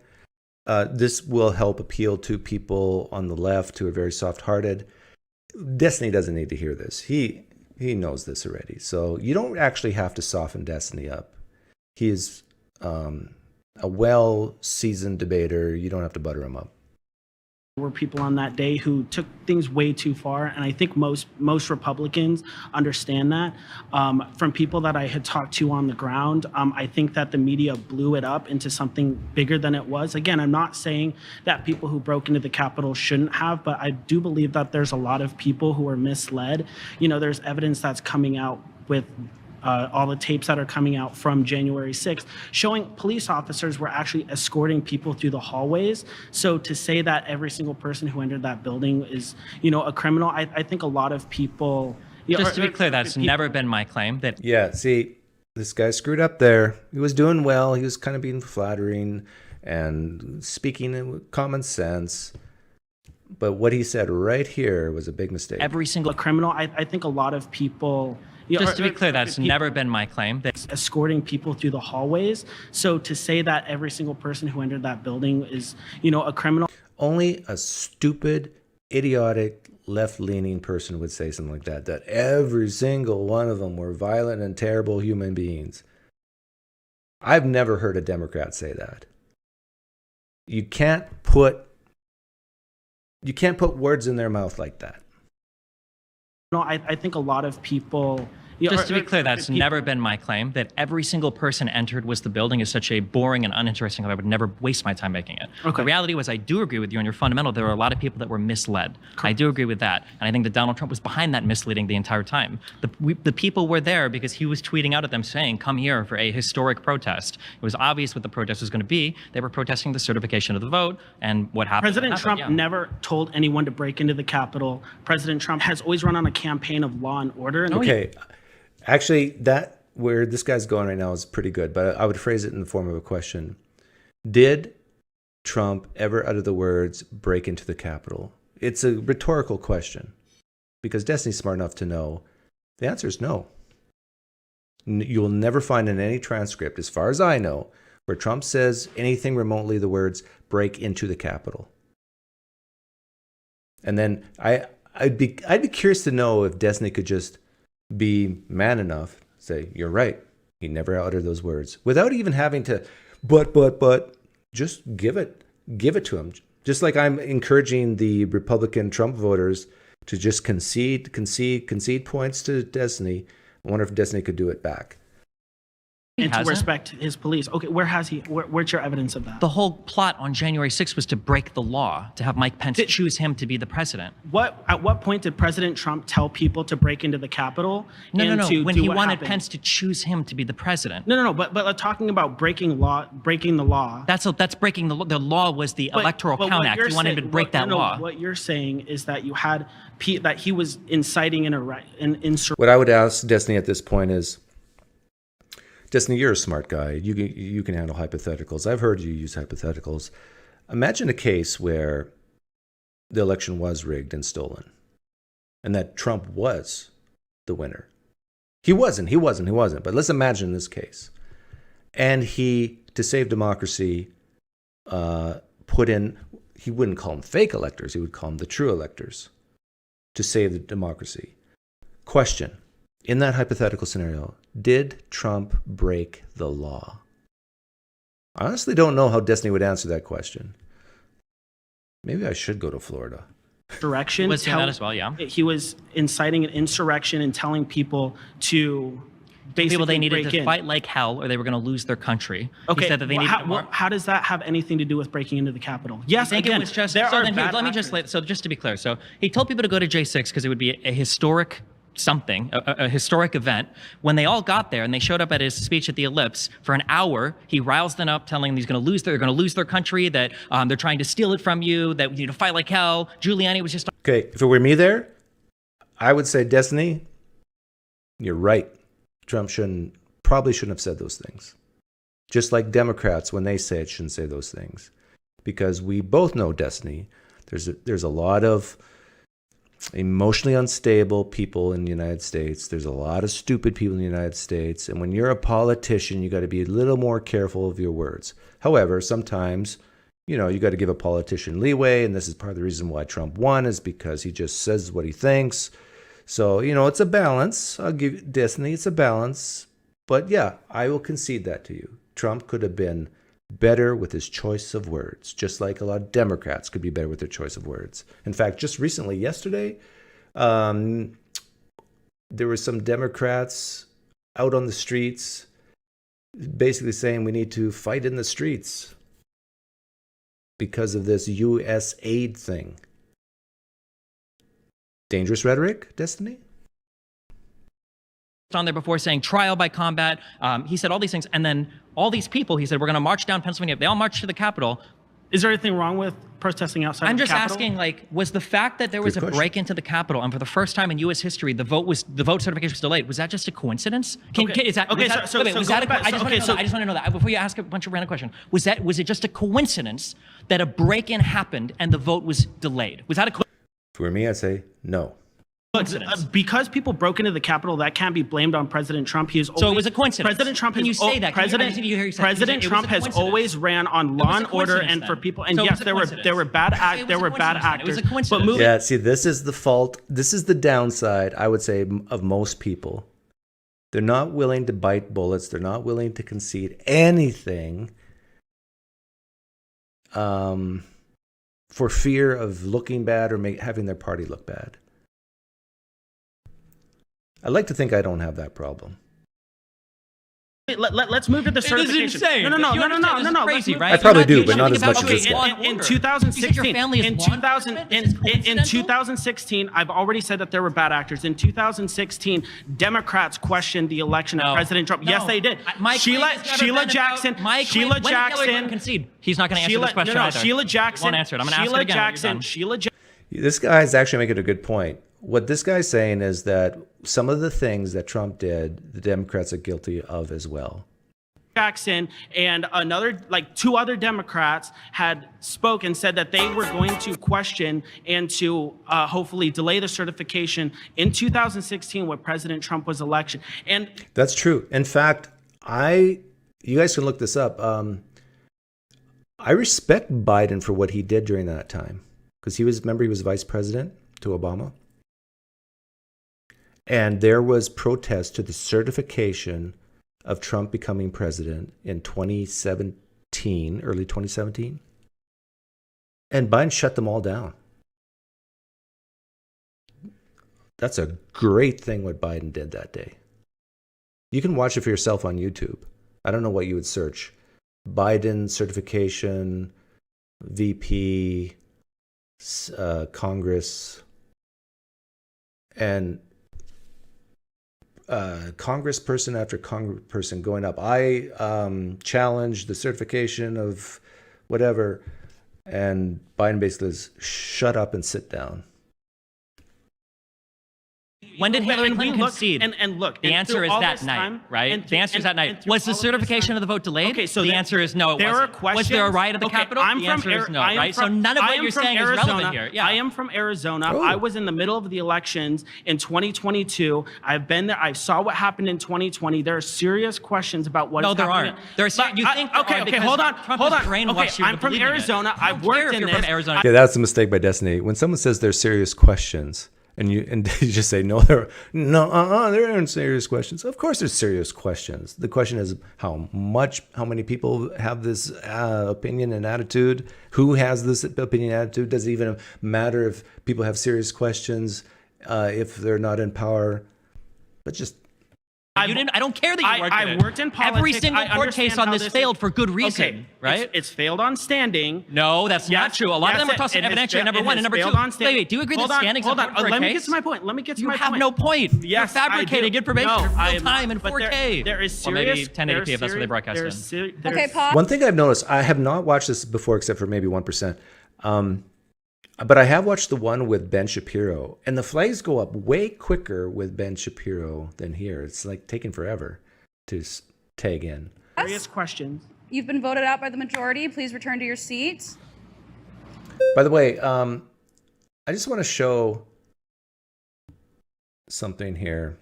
Speaker 1: This will help appeal to people on the left who are very soft-hearted. Destiny doesn't need to hear this. He knows this already. So you don't actually have to soften Destiny up. He is a well-seasoned debater. You don't have to butter him up.
Speaker 7: There were people on that day who took things way too far, and I think most Republicans understand that. From people that I had talked to on the ground, I think that the media blew it up into something bigger than it was. Again, I'm not saying that people who broke into the Capitol shouldn't have, but I do believe that there's a lot of people who are misled. There's evidence that's coming out with all the tapes that are coming out from January 6th, showing police officers were actually escorting people through the hallways. So to say that every single person who entered that building is, a criminal, I think a lot of people...
Speaker 2: Just to be clear, that's never been my claim. That
Speaker 1: Yeah, see, this guy screwed up there. He was doing well. He was kind of being flattering and speaking in common sense. But what he said right here was a big mistake.
Speaker 2: every single...
Speaker 7: criminal, I think a lot of people...
Speaker 2: Just to be clear, that's never been my claim. That
Speaker 7: escorting people through the hallways. So to say that every single person who entered that building is, a criminal.
Speaker 1: Only a stupid, idiotic, left-leaning person would say something like that, that every single one of them were violent and terrible human beings. I've never heard a Democrat say that. You can't put words in their mouth like that.
Speaker 7: No, I think a lot of people...
Speaker 2: Just to be clear, that's never been my claim. That every single person entered was the building is such a boring and uninteresting. I would never waste my time making it.
Speaker 7: Okay.
Speaker 2: The reality was, I do agree with you on your fundamental. There were a lot of people that were misled. I do agree with that, and I think that Donald Trump was behind that misleading the entire time. The people were there because he was tweeting out at them saying, "Come here for a historic protest." It was obvious what the protest was going to be. They were protesting the certification of the vote, and what happened.
Speaker 7: President Trump never told anyone to break into the Capitol. President Trump has always run on a campaign of law and order.
Speaker 1: Okay. Actually, that where this guy's going right now is pretty good, but I would phrase it in the form of a question. Did Trump ever utter the words, break into the Capitol? It's a rhetorical question because Destiny's smart enough to know the answer is no. You will never find in any transcript, as far as I know, where Trump says anything remotely the words, break into the Capitol. And then I'd be curious to know if Destiny could just be man enough, say, you're right. He never uttered those words without even having to, but, just give it to him. Just like I'm encouraging the Republican Trump voters to just concede points to Destiny. I wonder if Destiny could do it back.
Speaker 7: And to respect his police. Okay, where has he? Where's your evidence of that?
Speaker 2: The whole plot on January 6th was to break the law, to have Mike Pence choose him to be the president.
Speaker 7: At what point did President Trump tell people to break into the Capitol?
Speaker 2: No. When he wanted Pence to choose him to be the president.
Speaker 7: No. But talking about breaking the law.
Speaker 2: That's breaking the law. The law was the Electoral Count Act. He wanted him to break that law.
Speaker 7: What you're saying is that you had that he was inciting an insurrection.
Speaker 1: What I would ask Destiny at this point is, Destiny, you're a smart guy. You can handle hypotheticals. I've heard you use hypotheticals. Imagine a case where the election was rigged and stolen, and that Trump was the winner. He wasn't. But let's imagine this case. And he, to save democracy, put in, he wouldn't call them fake electors, he would call them the true electors to save the democracy. Question. In that hypothetical scenario, did Trump break the law? I honestly don't know how Destiny would answer that question. Maybe I should go to Florida.
Speaker 7: Direction.
Speaker 2: Was doing that as well, yeah.
Speaker 7: He was inciting an insurrection and telling people to basically
Speaker 2: people they needed
Speaker 7: break
Speaker 2: to
Speaker 7: in.
Speaker 2: fight like hell or they were going to lose their country.
Speaker 7: Okay,
Speaker 2: He said that they needed
Speaker 7: how does that have anything to do with breaking into the Capitol? Yes,
Speaker 2: I think
Speaker 7: again,
Speaker 2: it was just,
Speaker 7: there
Speaker 2: so
Speaker 7: are
Speaker 2: then
Speaker 7: bad
Speaker 2: let me
Speaker 7: actors.
Speaker 2: just to be clear. So he told people to go to J6 because it would be a historic something, a historic event. When they all got there and they showed up at his speech at the Ellipse for an hour, he riles them up, telling them they're going to lose their country, that they're trying to steal it from you, that we need to fight like hell. Giuliani was just...
Speaker 1: Okay, if it were me there, I would say, Destiny, You're right. Trump probably shouldn't have said those things. Just like Democrats, when they say it, shouldn't say those things. Because we both know, Destiny, there's a lot of emotionally unstable people in the United States. There's a lot of stupid people in the United States. And when you're a politician, you got to be a little more careful of your words. However, sometimes, you got to give a politician leeway. And this is part of the reason why Trump won, is because he just says what he thinks. So, it's a balance. I'll give you, Destiny, it's a balance. But yeah, I will concede that to you. Trump could have been better with his choice of words, just like a lot of Democrats could be better with their choice of words. In fact, just recently, yesterday, there were some Democrats out on the streets basically saying we need to fight in the streets because of this U.S. aid thing. Dangerous rhetoric, Destiny?
Speaker 2: On there before saying trial by combat. He said all these things. And then all these people, he said, we're going to march down Pennsylvania. They all marched to the Capitol.
Speaker 7: Is there anything wrong with protesting outside
Speaker 2: I'm
Speaker 7: of the
Speaker 2: just
Speaker 7: Capitol?
Speaker 2: asking, was the fact that there was
Speaker 1: Good
Speaker 2: a
Speaker 1: question.
Speaker 2: break into the Capitol, and for the first time in U.S. history, the vote certification was delayed, was that just a coincidence?
Speaker 7: Okay.
Speaker 2: I just want to know that before you ask a bunch of random questions. Was it just a coincidence that a break-in happened and the vote was delayed? Was that a coincidence?
Speaker 1: For me, I'd say no.
Speaker 7: Because people broke into the Capitol, that can't be blamed on President Trump. He is always,
Speaker 2: So it was a coincidence.
Speaker 7: President Trump
Speaker 2: Can you say that?
Speaker 7: President Trump has always ran on law and order and for people. And
Speaker 2: So it
Speaker 7: yes,
Speaker 2: was a
Speaker 7: there were
Speaker 2: coincidence.
Speaker 7: bad actors.
Speaker 2: It was a coincidence.
Speaker 7: But moving,
Speaker 1: Yeah, see, this is the fault. This is the downside, I would say, of most people. They're not willing to bite bullets. They're not willing to concede anything for fear of looking bad or having their party look bad. I'd like to think I don't have that problem.
Speaker 7: let's move to the certification.
Speaker 2: It is insane.
Speaker 7: No.
Speaker 2: You understand this is crazy, right?
Speaker 1: I probably do,
Speaker 2: You're
Speaker 1: but not
Speaker 2: thinking
Speaker 1: as much
Speaker 2: about,
Speaker 1: as this
Speaker 2: okay,
Speaker 1: guy.
Speaker 7: In
Speaker 2: You said your
Speaker 7: 2016,
Speaker 2: family is
Speaker 7: in
Speaker 2: one
Speaker 7: 2000,
Speaker 2: part of it? Is this
Speaker 7: in
Speaker 2: coincidental?
Speaker 7: 2016, I've already said that there were bad actors. In 2016, Democrats questioned the election of President Trump.
Speaker 2: No.
Speaker 7: Yes, they did.
Speaker 2: My claim has never
Speaker 7: Sheila
Speaker 2: been
Speaker 7: Jackson.
Speaker 2: about my claim.
Speaker 7: Sheila
Speaker 2: When did Hillary
Speaker 7: Jackson.
Speaker 2: Clinton concede? He's not going to answer this question either.
Speaker 7: Sheila Jackson.
Speaker 2: He won't answer it. I'm going to ask it again.
Speaker 7: Sheila Jackson.
Speaker 1: This guy's actually making a good point. What this guy's saying is that some of the things that Trump did, the Democrats are guilty of as well.
Speaker 7: Jackson and two other Democrats had spoke and said that they were going to question and to hopefully delay the certification in 2016 when President Trump was elected. And
Speaker 1: That's true. In fact, you guys can look this up. I respect Biden for what he did during that time because he was vice president to Obama. And there was protest to the certification of Trump becoming president in 2017, early 2017. And Biden shut them all down. That's a great thing what Biden did that day. You can watch it for yourself on YouTube. I don't know what you would search. Biden certification, VP, Congress, and congressperson after congressperson going up. I challenge the certification of whatever. And Biden basically says, shut up and sit down.
Speaker 2: When did Hillary Clinton
Speaker 7: look,
Speaker 2: concede?
Speaker 7: and look,
Speaker 2: the answer is that night,
Speaker 7: time,
Speaker 2: right? The answer is that night. Was the certification of the vote delayed?
Speaker 7: Okay, so
Speaker 2: the answer is no, it
Speaker 7: there
Speaker 2: wasn't.
Speaker 7: are questions.
Speaker 2: Was there a riot at the Capitol? The answer is no, right? So none of what you're saying is relevant here. Yeah.
Speaker 7: I am from Arizona.
Speaker 1: Oh.
Speaker 7: I was in the middle of the elections in 2022. I've been there. I saw what happened in 2020. There are serious questions about what is happening.
Speaker 2: No, there aren't. There are. You think there are because
Speaker 7: hold on,
Speaker 2: Trump
Speaker 7: hold
Speaker 2: has
Speaker 7: on.
Speaker 2: brainwashed you
Speaker 7: I'm
Speaker 2: into
Speaker 7: from
Speaker 2: believing it.
Speaker 7: Arizona.
Speaker 2: I
Speaker 7: I've
Speaker 2: don't care
Speaker 7: worked
Speaker 2: if
Speaker 7: in
Speaker 2: you're from
Speaker 7: this.
Speaker 2: Arizona.
Speaker 1: Okay, that's a mistake by Destiny. When someone says there's serious questions, and you just say there aren't serious questions. Of course, there's serious questions. The question is how many people have this opinion and attitude? Who has this opinion and attitude? Does it even matter if people have serious questions if they're not in power? But just.
Speaker 2: I don't care that you worked in it.
Speaker 7: I worked in politics.
Speaker 2: Every single
Speaker 7: I
Speaker 2: court case
Speaker 7: understand
Speaker 2: on
Speaker 7: how
Speaker 2: this failed for good reason,
Speaker 7: Okay,
Speaker 2: right?
Speaker 7: It's failed on standing.
Speaker 2: No, that's not
Speaker 7: Yes,
Speaker 2: true. A lot of
Speaker 7: yes,
Speaker 2: them are tossing
Speaker 7: it has
Speaker 2: evidentiary, number
Speaker 7: it
Speaker 2: one.
Speaker 7: has
Speaker 2: And number
Speaker 7: failed
Speaker 2: two,
Speaker 7: on standing.
Speaker 2: wait, do you agree
Speaker 7: Hold
Speaker 2: that
Speaker 7: on,
Speaker 2: standing's
Speaker 7: hold on.
Speaker 2: important for a
Speaker 7: Let me
Speaker 2: case?
Speaker 7: get to my point. Let me get to
Speaker 2: You
Speaker 7: my
Speaker 2: have
Speaker 7: point.
Speaker 2: no point.
Speaker 7: Yes,
Speaker 2: You're
Speaker 7: I
Speaker 2: fabricating
Speaker 7: do.
Speaker 2: information
Speaker 7: No,
Speaker 2: in
Speaker 7: I
Speaker 2: real
Speaker 7: am-
Speaker 2: time in
Speaker 7: but
Speaker 2: 4K.
Speaker 7: There is
Speaker 2: Or
Speaker 7: serious.
Speaker 2: maybe 1080p if that's what they broadcast in.
Speaker 5: Okay, pause.
Speaker 1: One thing I've noticed, I have not watched this before except for maybe 1%. But I have watched the one with Ben Shapiro, and the flags go up way quicker with Ben Shapiro than here. It's like taking forever to tag in.
Speaker 7: Various questions.
Speaker 5: You've been voted out by the majority. Please return to your seats.
Speaker 1: By the way, I just want to show something here,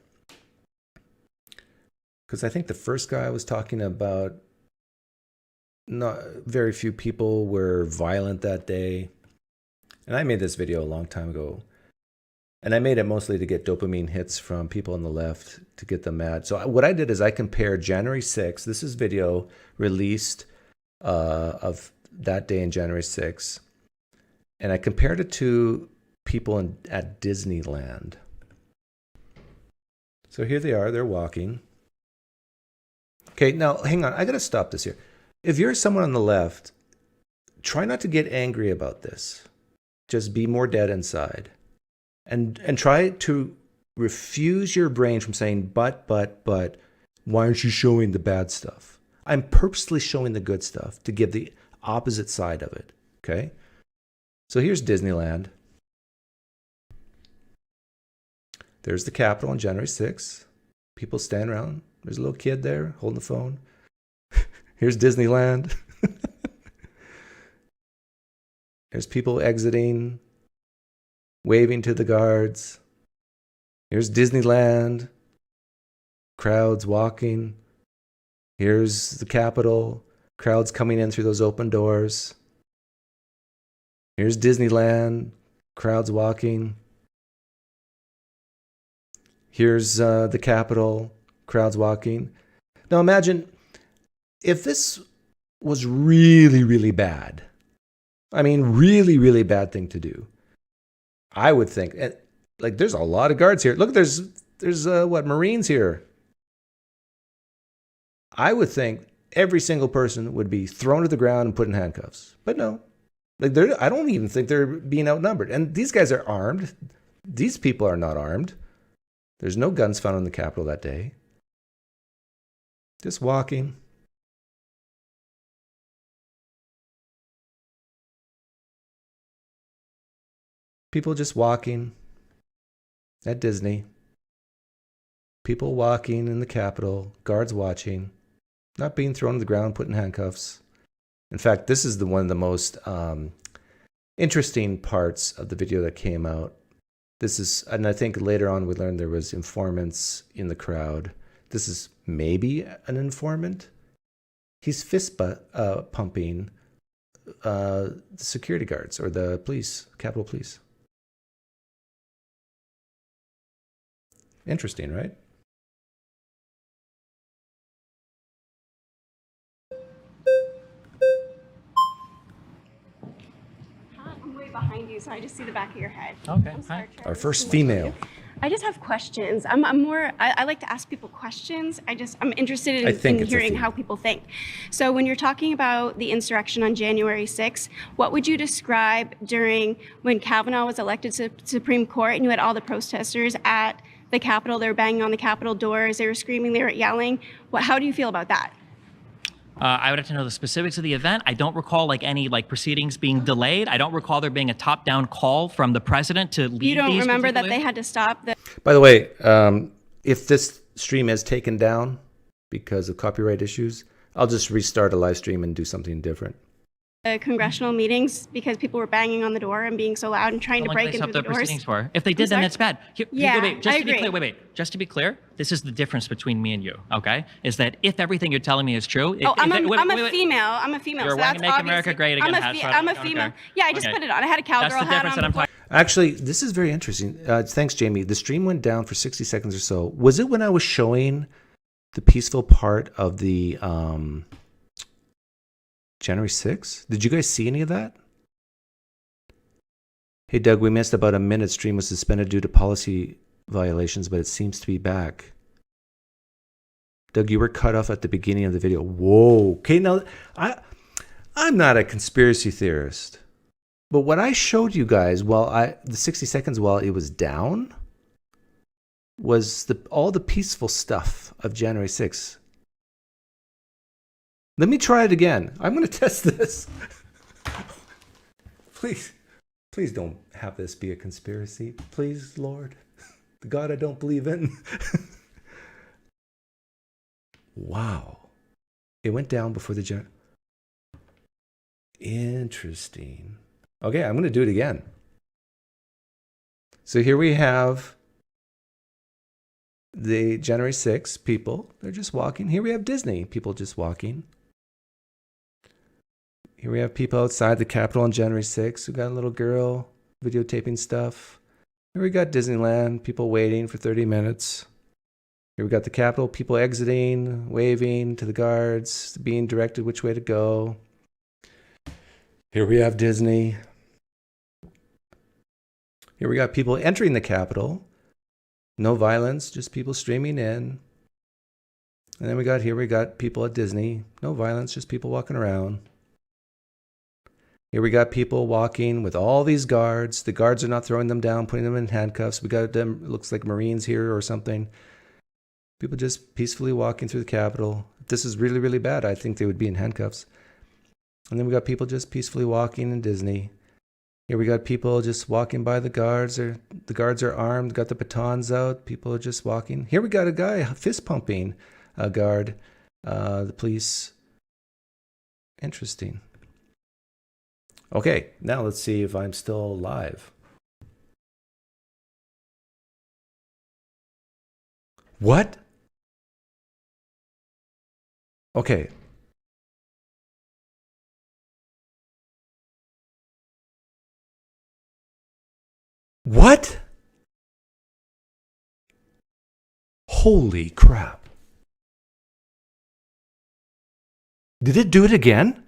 Speaker 1: because I think the first guy was talking about not very few people were violent that day. And I made this video a long time ago. And I made it mostly to get dopamine hits from people on the left to get them mad. So what I did is I compared January 6th. This is video released of that day in January 6th. And I compared it to people at Disneyland. So here they are. They're walking. Okay, now hang on. I got to stop this here. If you're someone on the left, try not to get angry about this. Just be more dead inside. And try to refuse your brain from saying, but, why aren't you showing the bad stuff? I'm purposely showing the good stuff to give the opposite side of it, okay? So here's Disneyland. There's the Capitol on January 6th. People stand around. There's a little kid there holding the phone. Here's Disneyland. There's people exiting, waving to the guards. Here's Disneyland. Crowds walking. Here's the Capitol. Crowds coming in through those open doors. Here's Disneyland. Crowds walking. Here's the Capitol. Crowds walking. Now imagine if this was really, really bad. I mean, really, really bad thing to do. I would think, like, there's a lot of guards here. Look, there's Marines here. I would think every single person would be thrown to the ground and put in handcuffs. But no, like, I don't even think they're being outnumbered. And these guys are armed. These people are not armed. There's no guns found in the Capitol that day. Just walking. People just walking at Disney. People walking in the Capitol. Guards watching. Not being thrown to the ground, put in handcuffs. In fact, this is one of the most interesting parts of the video that came out. This is, and I think later on we learned there was informants in the crowd. This is maybe an informant. He's fist pumping the security guards or the police, Capitol Police. Interesting, right?
Speaker 8: I'm way behind you, so I just see the back of your head.
Speaker 2: Okay,
Speaker 8: I'm
Speaker 2: hi.
Speaker 1: Our first female.
Speaker 8: I just have questions. I like to ask people questions. I'm interested
Speaker 1: I think
Speaker 8: in
Speaker 1: it's a
Speaker 8: hearing
Speaker 1: theme.
Speaker 8: how people think. So when you're talking about the insurrection on January 6th, what would you describe during when Kavanaugh was elected to Supreme Court and you had all the protesters at the Capitol, they were banging on the Capitol doors, they were screaming, they were yelling. How do you feel about that?
Speaker 2: I would have to know the specifics of the event. I don't recall any proceedings being delayed. I don't recall there being a top-down call from the president to lead these.
Speaker 8: You don't remember that
Speaker 2: particularly?
Speaker 8: they had to stop the
Speaker 1: By the way, if this stream is taken down because of copyright issues, I'll just restart a live stream and do something different.
Speaker 8: congressional meetings because people were banging on the door and being so loud and trying to
Speaker 2: How long
Speaker 8: break
Speaker 2: can they
Speaker 8: into
Speaker 2: stop
Speaker 8: the
Speaker 2: the
Speaker 8: doors?
Speaker 2: proceedings for? If they did, then
Speaker 8: sorry?
Speaker 2: it's bad.
Speaker 8: Yeah,
Speaker 2: Just
Speaker 8: I
Speaker 2: to be
Speaker 8: agree.
Speaker 2: clear, just to be clear, this is the difference between me and you, okay? Is that if everything you're telling me is true...
Speaker 8: I'm a female. I'm a female.
Speaker 2: You're
Speaker 8: so
Speaker 2: wanting
Speaker 8: that's
Speaker 2: to make
Speaker 8: obviously,
Speaker 2: America great again,
Speaker 8: I'm a female. Yeah, I just put it on. I had a cowgirl
Speaker 2: That's the
Speaker 8: hat
Speaker 2: difference
Speaker 8: on.
Speaker 2: that I'm talking.
Speaker 1: Actually, this is very interesting. Thanks, Jamie. The stream went down for 60 seconds or so. Was it when I was showing the peaceful part of the January 6th? Did you guys see any of that? Hey, Doug, we missed about a minute. Stream was suspended due to policy violations, but it seems to be back. Doug, you were cut off at the beginning of the video. Whoa. Okay, now, I'm not a conspiracy theorist. But what I showed you guys the 60 seconds while it was down was all the peaceful stuff of January 6th. Let me try it again. I'm going to test this. Please don't have this be a conspiracy. Please, Lord. The God I don't believe in. Wow. It went down before the Interesting. Okay, I'm going to do it again. So here we have the January 6th people. They're just walking. Here we have Disney people just walking. Here we have people outside the Capitol on January 6th. We got a little girl videotaping stuff. Here we got Disneyland, people waiting for 30 minutes. Here we got the Capitol, people exiting, waving to the guards, being directed which way to go. Here we have Disney. Here we got people entering the Capitol. No violence, just people streaming in. And then we got people at Disney. No violence, just people walking around. Here we got people walking with all these guards. The guards are not throwing them down, putting them in handcuffs. We got them, it looks like Marines here or something. People just peacefully walking through the Capitol. If this is really, really bad, I think they would be in handcuffs. And then we got people just peacefully walking in Disney. Here we got people just walking by the guards. The guards are armed, got the batons out. People are just walking. Here we got a guy fist pumping a guard. The police. Interesting. Okay, now let's see if I'm still live. What? Okay. What? Holy crap. Did it do it again?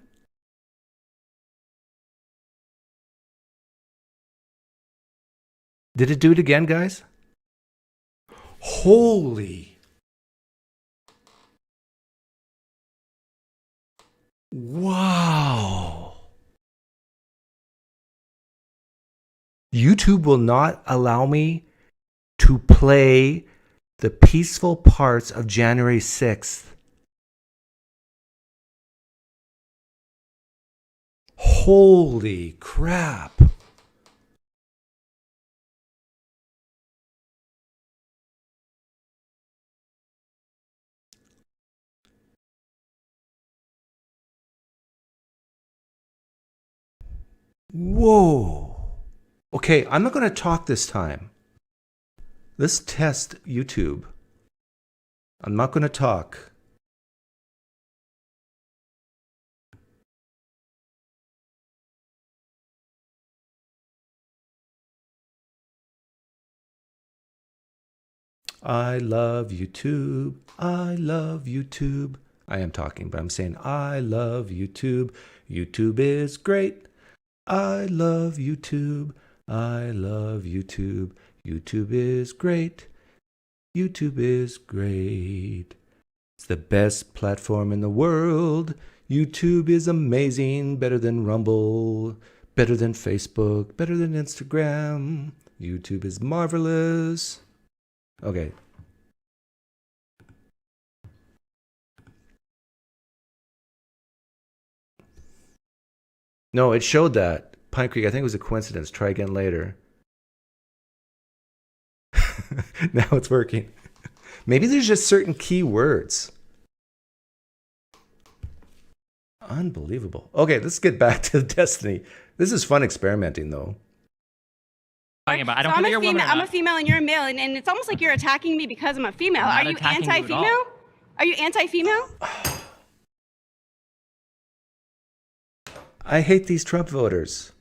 Speaker 1: Did it do it again, guys? Holy. Wow. YouTube will not allow me to play the peaceful parts of January 6th. Holy crap. Whoa. Okay, I'm not going to talk this time. Let's test YouTube. I'm not going to talk. I love YouTube. I love YouTube. I am talking, but I'm saying I love YouTube. YouTube is great. I love YouTube. I love YouTube. YouTube is great. YouTube is great. It's the best platform in the world. YouTube is amazing. Better than Rumble. Better than Facebook. Better than Instagram. YouTube is marvelous. Okay. No, it showed that. PineCreek, I think it was a coincidence. Try again later. Now it's working. Maybe there's just certain key words. Unbelievable. Okay, let's get back to Destiny. This is fun experimenting, though.
Speaker 2: About. I don't
Speaker 8: so
Speaker 2: care you're a woman.
Speaker 8: I'm a female and you're a male, and it's almost like you're attacking me because I'm a female. Are you anti-female? Are you anti-female?
Speaker 1: I hate these Trump voters.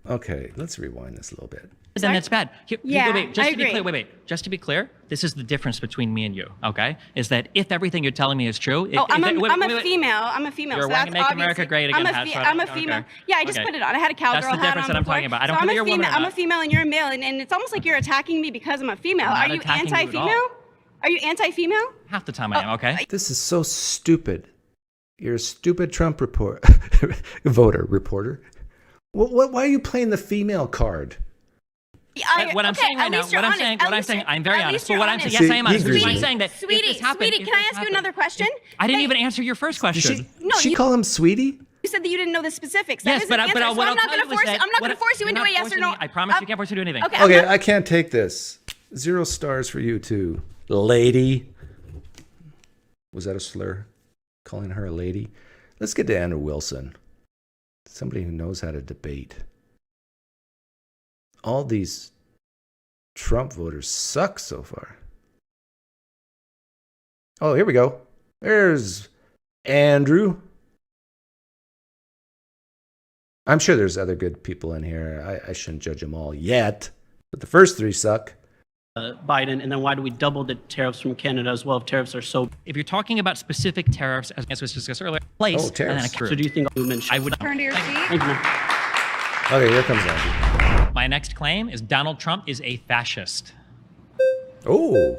Speaker 1: Okay, let's rewind this a little bit.
Speaker 2: Then that's bad. Wait,
Speaker 8: I agree.
Speaker 2: Just to be clear, this is the difference between me and you, okay? Is that if everything you're telling me is true...
Speaker 8: I'm a female. I'm a female.
Speaker 2: You're
Speaker 8: so that's
Speaker 2: Make America Great Again.
Speaker 8: I'm a female. Yeah, I just put it on. I had a cowgirl hat on.
Speaker 2: That's the difference that I'm talking about. I don't care you're a woman.
Speaker 8: I'm a female and you're a male, and it's almost like you're attacking me because I'm a female. Are you anti-female? Are you anti-female?
Speaker 2: Half the time I am, okay?
Speaker 1: This is so stupid. You're a stupid Trump reporter. Why are you playing the female card?
Speaker 2: What I'm saying, I'm very honest. But what I'm saying,
Speaker 1: yes,
Speaker 2: I am honest.
Speaker 1: Sweetie,
Speaker 2: I'm saying that
Speaker 8: Sweetie, can I ask you another question?
Speaker 2: I didn't even answer your first question.
Speaker 1: Did she call him Sweetie?
Speaker 8: You said that you didn't know the specifics. That
Speaker 2: Yes,
Speaker 8: isn't
Speaker 2: but
Speaker 8: the answer, so
Speaker 2: what
Speaker 8: I'm
Speaker 2: I'll
Speaker 8: not
Speaker 2: tell
Speaker 8: going to
Speaker 2: you is
Speaker 8: force.
Speaker 2: that
Speaker 8: I'm not
Speaker 2: what-
Speaker 8: going to force you
Speaker 2: you're
Speaker 8: into
Speaker 2: not
Speaker 8: a yes or
Speaker 2: forcing
Speaker 8: no.
Speaker 2: me. I promise you can't force me to do anything.
Speaker 8: Okay. I'm
Speaker 1: Okay,
Speaker 8: not-
Speaker 1: I can't take this. 0 stars for you too, lady. Was that a slur? Calling her a lady? Let's get to Andrew Wilson. Somebody who knows how to debate. All these Trump voters suck so far. Oh, here we go. There's Andrew. I'm sure there's other good people in here. I shouldn't judge them all yet, but the first 3 suck.
Speaker 9: Biden, and then why do we double the tariffs from Canada as well if tariffs are so?
Speaker 2: If you're talking about specific tariffs, as was discussed earlier, place and then
Speaker 1: tariffs.
Speaker 2: accrued.
Speaker 9: So do you think movement should?
Speaker 2: I would.
Speaker 5: Turn to your seat.
Speaker 9: Thank you, ma'am.
Speaker 1: Okay, here comes Andrew.
Speaker 2: My next claim is Donald Trump is a fascist.
Speaker 1: Oh,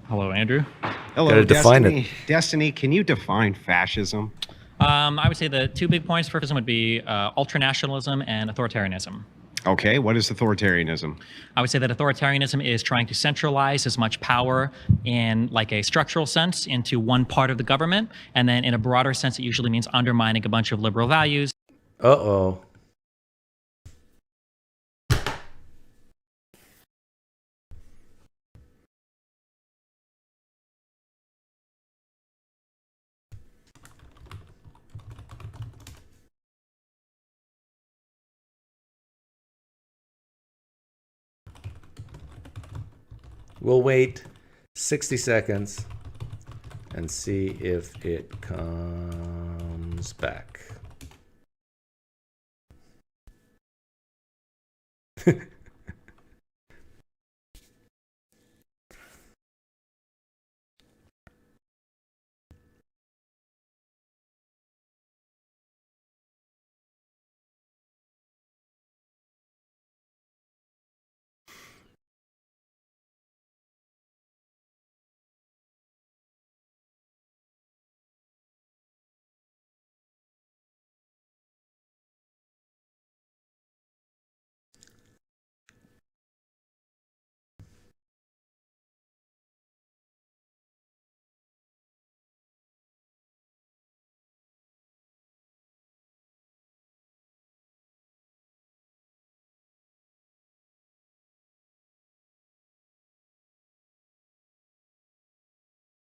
Speaker 2: Hello, Andrew.
Speaker 10: Hello,
Speaker 1: Gotta define
Speaker 10: Destiny. Destiny, can you define fascism?
Speaker 2: I would say the 2 big points for fascism would be ultranationalism and authoritarianism.
Speaker 10: Okay, what is authoritarianism?
Speaker 2: I would say that authoritarianism is trying to centralize as much power in like a structural sense into one part of the government, and then in a broader sense, it usually means undermining a bunch of liberal values.
Speaker 1: uh-oh. We'll wait 60 seconds and see if it comes back.